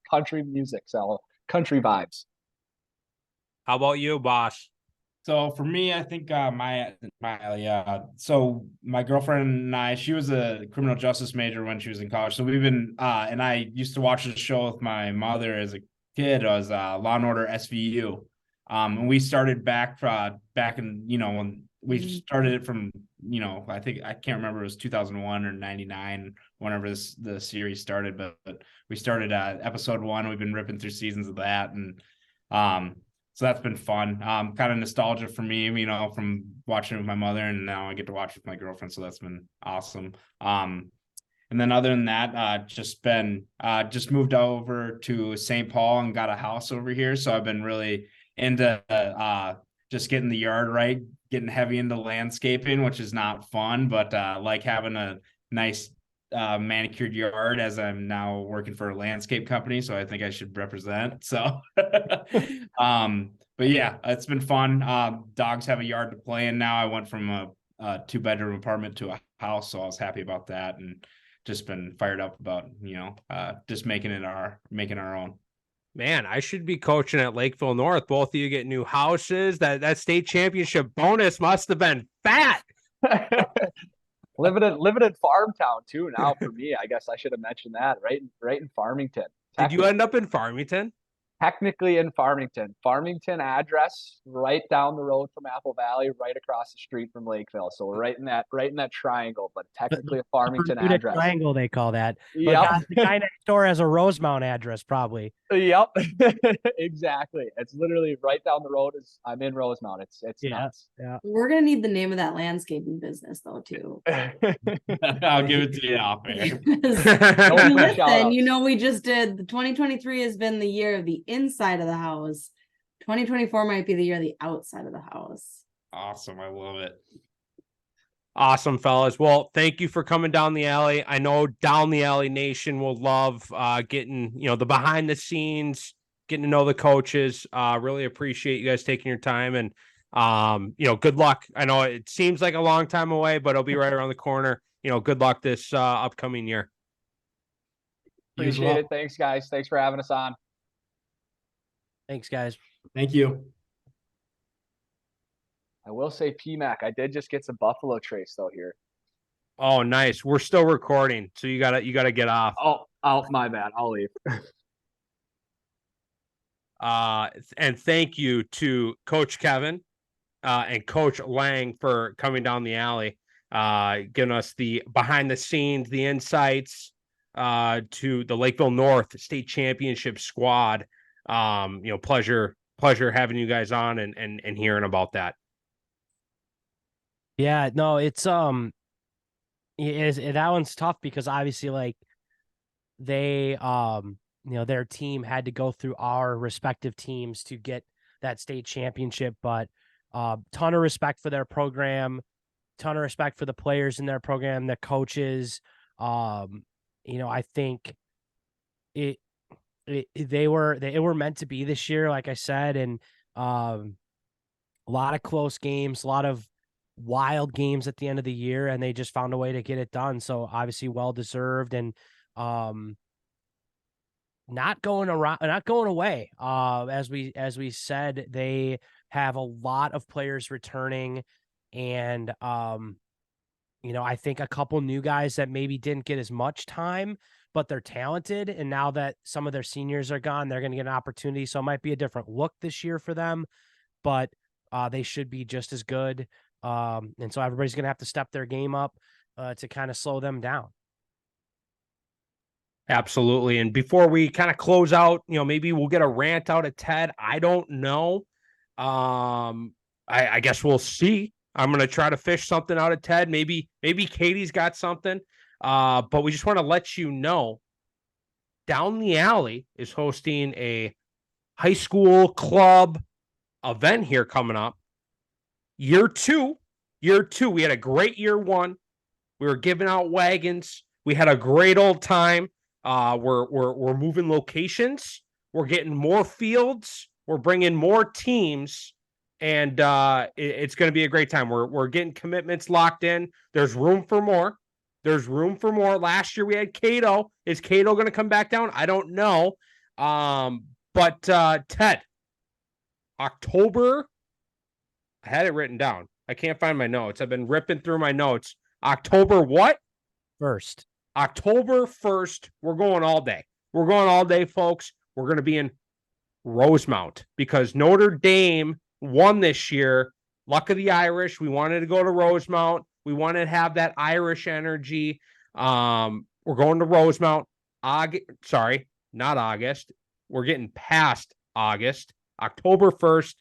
[SPEAKER 6] country music, so country vibes.
[SPEAKER 1] How about you, boss?
[SPEAKER 4] So for me, I think so my girlfriend and I, she was a criminal justice major when she was in college. So we've been and I used to watch the show with my mother as a kid. It was Law and Order SVU. And we started back in, when we started it from, I can't remember, it was 2001 or 99, whenever the series started, but we started episode 1. We've been ripping through seasons of that. And so that's been fun. Kind of nostalgia for me, from watching with my mother, and now I get to watch with my girlfriend. So that's been awesome. And then other than that, just moved over to St. Paul and got a house over here. So I've been really into just getting the yard right, getting heavy into landscaping, which is not fun, but like having a nice manicured yard, as I'm now working for a landscape company, so I think I should represent. So but yeah, it's been fun. Dogs have a yard to play in now. I went from a 2-bedroom apartment to a house, so I was happy about that, and just been fired up about just making our own.
[SPEAKER 1] Man, I should be coaching at Lakeville North. Both of you get new houses. That state championship bonus must have been fat.
[SPEAKER 6] Living in farm town too now for me. I guess I should have mentioned that, right in Farmington.
[SPEAKER 1] Did you end up in Farmington?
[SPEAKER 6] Technically in Farmington. Farmington address, right down the road from Apple Valley, right across the street from Lakeville. So we're right in that triangle, but technically a Farmington address.
[SPEAKER 2] Triangle, they call that.
[SPEAKER 6] Yep.
[SPEAKER 2] The guy next door has a Rosemount address, probably.
[SPEAKER 6] Yep. Exactly. It's literally right down the road. I'm in Rosemount. It's nuts.
[SPEAKER 2] Yeah.
[SPEAKER 3] We're gonna need the name of that landscaping business though too.
[SPEAKER 4] I'll give it to you off air.
[SPEAKER 3] Listen, we just did the 2023 has been the year of the inside of the house. 2024 might be the year of the outside of the house.
[SPEAKER 4] Awesome. I love it.
[SPEAKER 1] Awesome, fellas. Well, thank you for coming down the alley. I know Down the Alley Nation will love getting, the behind the scenes, getting to know the coaches. Really appreciate you guys taking your time, and good luck. I know it seems like a long time away, but it'll be right around the corner. Good luck this upcoming year.
[SPEAKER 2] You as
[SPEAKER 6] Appreciate
[SPEAKER 2] well.
[SPEAKER 6] it. Thanks, guys. Thanks for having us on.
[SPEAKER 2] Thanks, guys.
[SPEAKER 4] Thank you.
[SPEAKER 6] I will say, PMAC, I did just get some Buffalo Trace though here.
[SPEAKER 1] Oh, nice. We're still recording, so you gotta get off.
[SPEAKER 6] Oh, my bad. I'll leave.
[SPEAKER 1] And thank you to Coach Kevin and Coach Lang for coming down the alley, giving us the behind the scenes, the insights to the Lakeville North State Championship squad. Pleasure having you guys on and hearing about that.
[SPEAKER 2] Yeah, no, it's that one's tough because obviously like they their team had to go through our respective teams to get that state championship, but ton of respect for their program, ton of respect for the players in their program, the coaches. I think they were meant to be this year, like I said, and a lot of close games, a lot of wild games at the end of the year, and they just found a way to get it done. So obviously well deserved, and not going away. As we said, they have a lot of players returning, and I think a couple new guys that maybe didn't get as much time, but they're talented. And now that some of their seniors are gone, they're going to get an opportunity. So it might be a different look this year for them, but they should be just as good. And so everybody's going to have to step their game up to kind of slow them down.
[SPEAKER 1] Absolutely. And before we kind of close out, maybe we'll get a rant out of Ted. I don't know. I guess we'll see. I'm going to try to fish something out of Ted. Maybe Katie's got something. But we just want to let you know, Down the Alley is hosting a high school club event here coming up. Year two, we had a great year one. We were giving out wagons. We had a great old time. We're moving locations. We're getting more fields. We're bringing more teams, and it's going to be a great time. We're getting commitments locked in. There's room for more. Last year we had Cato. Is Cato going to come back down? I don't know. But Ted, October. I had it written down. I can't find my notes. I've been ripping through my notes. October what? October 1st. We're going all day. We're going all day, folks. We're going to be in Rosemount because Notre Dame won this year. Luck of the Irish. We wanted to go to Rosemount. We wanted to have that Irish energy. We're going to Rosemount. Not August. We're getting past August. October 1st,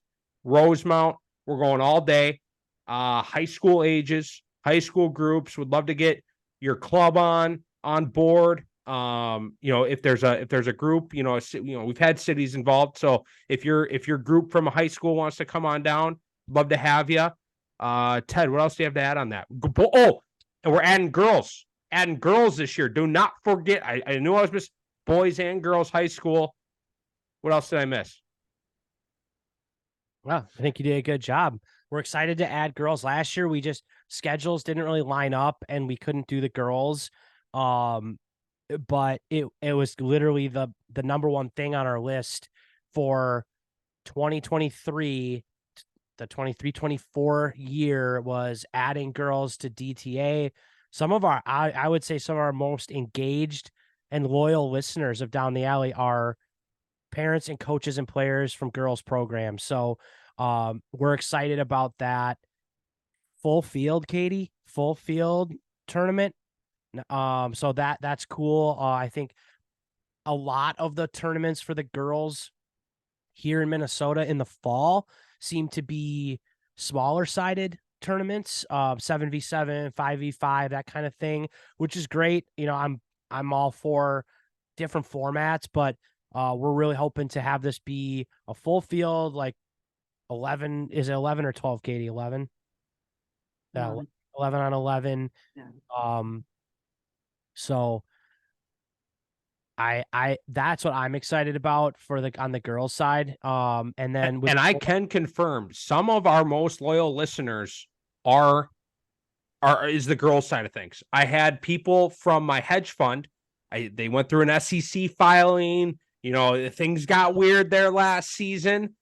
[SPEAKER 1] Rosemount. We're going all day. High school ages, high school groups. Would love to get your club on board. If there's a group, we've had cities involved. So if your group from a high school wants to come on down, love to have you. Ted, what else do you have to add on that? Oh, and we're adding girls this year. Do not forget. I knew I was missing boys and girls high school. What else did I miss?
[SPEAKER 2] Well, I think you did a good job. We're excited to add girls. Last year, schedules didn't really line up and we couldn't do the girls. But it was literally the number one thing on our list for 2023. The 23-24 year was adding girls to DTA. I would say some of our most engaged and loyal listeners of Down the Alley are parents and coaches and players from girls programs. So we're excited about that. Full field, Katie, full field tournament. So that's cool. I think a lot of the tournaments for the girls here in Minnesota in the fall seem to be smaller sided tournaments, 7v7, 5v5, that kind of thing, which is great. I'm all for different formats, but we're really hoping to have this be a full field, like 11. Is it 11 or 12, Katie? 11? 11 on 11.
[SPEAKER 3] Yeah.
[SPEAKER 2] So that's what I'm excited about on the girls' side. And then
[SPEAKER 1] And I can confirm some of our most loyal listeners is the girls' side of things. I had people from my hedge fund. They went through an SEC filing. Things got weird there last season.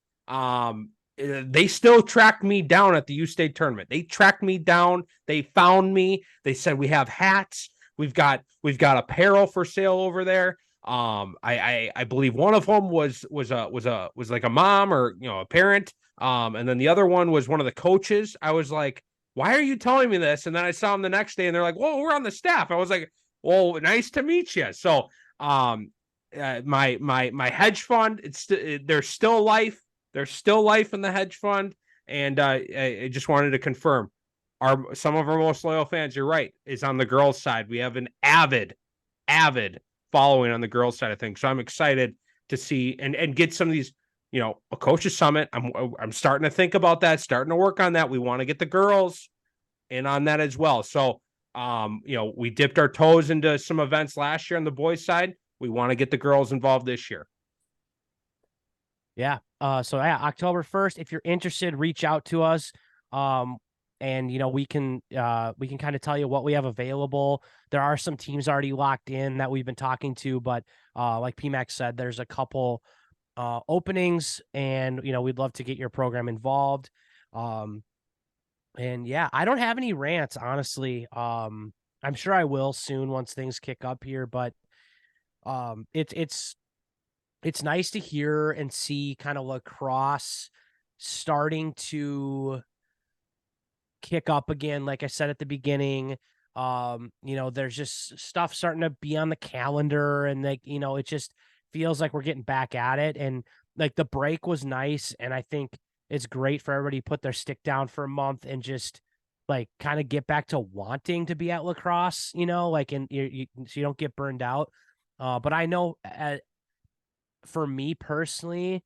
[SPEAKER 1] They still tracked me down at the U State tournament. They tracked me down. They found me. They said, we have hats. We've got apparel for sale over there. I believe one of them was like a mom or a parent. And then the other one was one of the coaches. I was like, why are you telling me this? And then I saw them the next day and they're like, well, we're on the staff. I was like, well, nice to meet you. So, my hedge fund, there's still life. There's still life in the hedge fund. And, I just wanted to confirm some of our most loyal fans, you're right, is on the girls' side. We have an avid following on the girls' side of things. So I'm excited to see and get some of these, a coaches summit. I'm starting to think about that, starting to work on that. We want to get the girls in on that as well. So, we dipped our toes into some events last year on the boys' side. We want to get the girls involved this year.
[SPEAKER 2] Yeah. October 1st, if you're interested, reach out to us. And we can kind of tell you what we have available. There are some teams already locked in that we've been talking to, but like PMAX said, there's a couple openings, and we'd love to get your program involved. And yeah, I don't have any rants, honestly. I'm sure I will soon once things kick up here, but it's nice to hear and see kind of lacrosse starting to kick up again. Like I said at the beginning, there's just stuff starting to be on the calendar, and it just feels like we're getting back at it. And like the break was nice, and I think it's great for everybody to put their stick down for a month and just like kind of get back to wanting to be at lacrosse, and so you don't get burned out. But I know for me personally,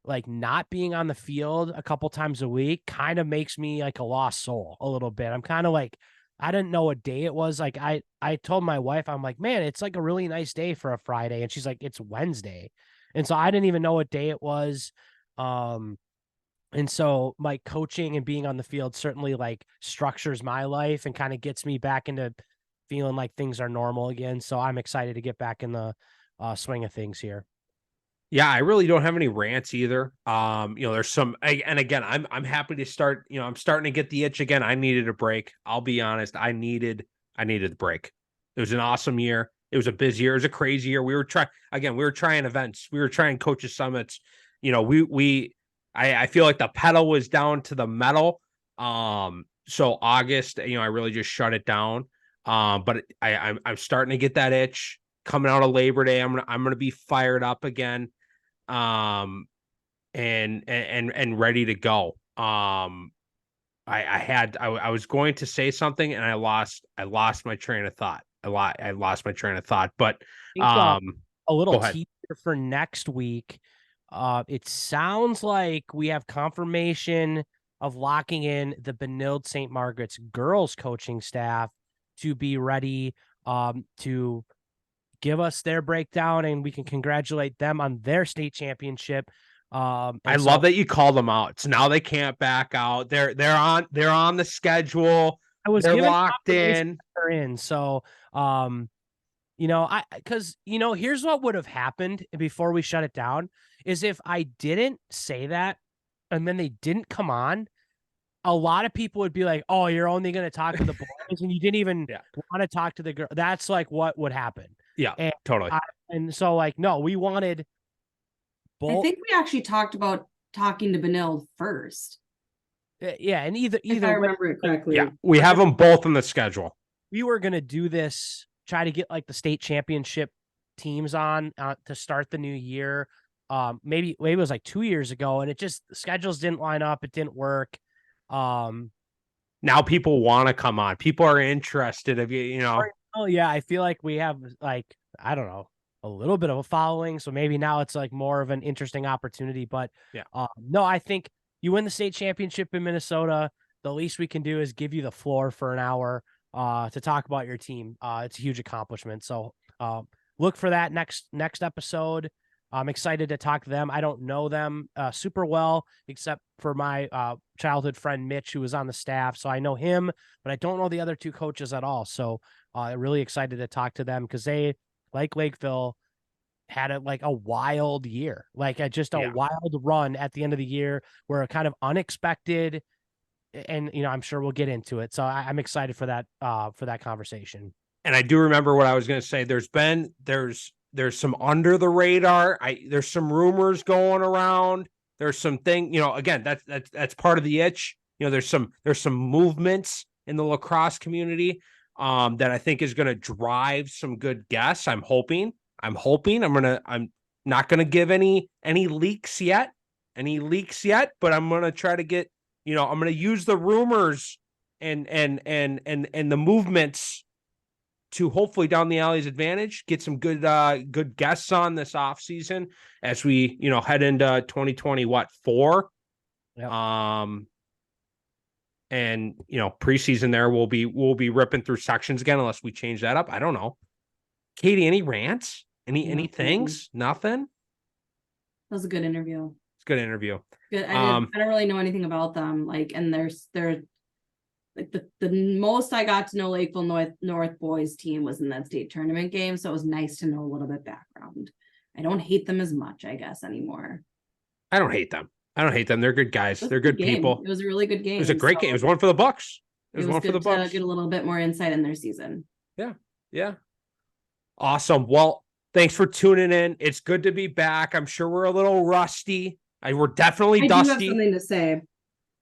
[SPEAKER 2] like not being on the field a couple times a week kind of makes me like a lost soul a little bit. I'm kind of like, I didn't know what day it was. Like I told my wife, I'm like, man, it's like a really nice day for a Friday. And she's like, it's Wednesday. And so I didn't even know what day it was. And so my coaching and being on the field certainly like structures my life and kind of gets me back into feeling like things are normal again. So I'm excited to get back in the swing of things here.
[SPEAKER 1] Yeah, I really don't have any rants either. There's some, and again, I'm happy to start. I'm starting to get the itch again. I needed a break. I'll be honest. I needed the break. It was an awesome year. It was a busy year. It was a crazy year. We were trying events. We were trying coaches summits. I feel like the pedal was down to the metal. So August, I really just shut it down. But I'm starting to get that itch coming out of Labor Day. I'm gonna be fired up again. And ready to go. I was going to say something and I lost my train of thought. I lost my train of thought, but
[SPEAKER 2] a little teaser for next week. It sounds like we have confirmation of locking in the Benilde St. Margaret's girls coaching staff to be ready to give us their breakdown, and we can congratulate them on their state championship.
[SPEAKER 1] I love that you called them out. So now they can't back out. They're on the schedule. They're locked in.
[SPEAKER 2] They're in. So, because here's what would have happened before we shut it down is if I didn't say that, and then they didn't come on, a lot of people would be like, "Oh, you're only going to talk to the boys, and you didn't even want to talk to the girl." That's like what would happen.
[SPEAKER 1] Yeah,
[SPEAKER 2] and
[SPEAKER 1] totally.
[SPEAKER 2] And so, like, no, we wanted both.
[SPEAKER 3] I think we actually talked about talking to Benilde first.
[SPEAKER 2] Yeah, and either
[SPEAKER 3] if I remember it correctly.
[SPEAKER 1] Yeah, we have them both on the schedule.
[SPEAKER 2] We were gonna do this, try to get like the state championship teams on to start the new year. Maybe it was like 2 years ago, and the schedules didn't line up. It didn't work.
[SPEAKER 1] Now people want to come on. People are interested.
[SPEAKER 2] Oh yeah, I feel like we have like, I don't know, a little bit of a following. So maybe now it's like more of an interesting opportunity. But no, I think you win the state championship in Minnesota. the least we can do is give you the floor for an hour to talk about your team. It's a huge accomplishment. So look for that next episode. I'm excited to talk to them. I don't know them super well, except for my childhood friend Mitch, who was on the staff. So I know him, but I don't know the other two coaches at all. So really excited to talk to them because they, like Lakeville, had a wild year, just a wild run at the end of the year where kind of unexpected. And, I'm sure we'll get into it. So I'm excited for that conversation.
[SPEAKER 1] And I do remember what I was going to say. There's some under the radar. There's some rumors going around. There's some thing, again, that's part of the itch. There's some movements in the lacrosse community that I think is going to drive some good guests. I'm hoping. I'm not going to give any leaks yet, but I'm going to try to get, I'm going to use the rumors and the movements to hopefully down the alley's advantage, get some good guests on this off season as we, head into 2024.
[SPEAKER 2] Yep.
[SPEAKER 1] And preseason there we'll be ripping through sections again, unless we change that up. I don't know. Katie, any rants? Any things? Nothing?
[SPEAKER 3] That was a good interview.
[SPEAKER 1] It's a good interview.
[SPEAKER 3] Good. I don't really know anything about them. And they're like the most I got to know Lakeville North boys team was in that state tournament game. So it was nice to know a little bit background. I don't hate them as much, I guess, anymore.
[SPEAKER 1] I don't hate them. They're good guys. They're good people.
[SPEAKER 3] It was a really good game.
[SPEAKER 1] It was a great game. It was one for the Bucks. It was one for the Bucks.
[SPEAKER 3] Get a little bit more insight in their season.
[SPEAKER 1] Yeah. Awesome. Well, thanks for tuning in. It's good to be back. I'm sure we're a little rusty. We're definitely dusty.
[SPEAKER 3] I do have something to say.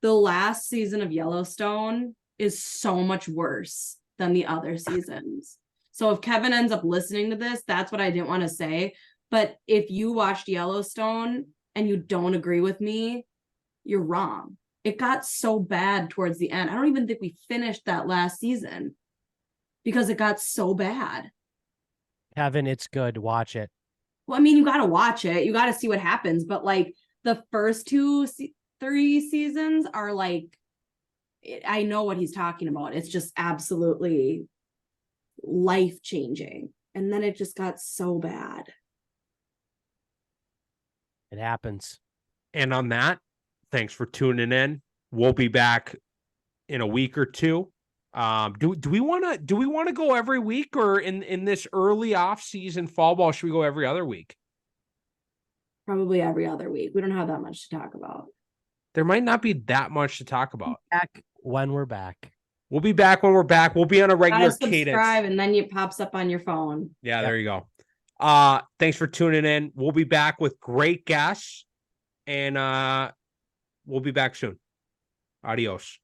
[SPEAKER 3] The last season of Yellowstone is so much worse than the other seasons. So if Kevin ends up listening to this, that's what I didn't want to say. But if you watched Yellowstone and you don't agree with me, you're wrong. It got so bad towards the end. I don't even think we finished that last season because it got so bad.
[SPEAKER 2] Kevin, it's good. Watch it.
[SPEAKER 3] Well, I mean, you got to watch it. You got to see what happens. But the first 3 seasons are I know what he's talking about. It's just absolutely life-changing. And then it just got so bad.
[SPEAKER 2] It happens.
[SPEAKER 1] And on that, thanks for tuning in. We'll be back in a week or two. Do we want to go every week, or in this early off season fall ball, should we go every other week?
[SPEAKER 3] Probably every other week. We don't have that much to talk about.
[SPEAKER 1] There might not be that much to talk about.
[SPEAKER 2] Back when we're back.
[SPEAKER 1] We'll be back when we're back. We'll be on a regular cadence.
[SPEAKER 3] And then it pops up on your phone.
[SPEAKER 1] Yeah, there you go. Thanks for tuning in. We'll be back with great guests, and we'll be back soon. Adios.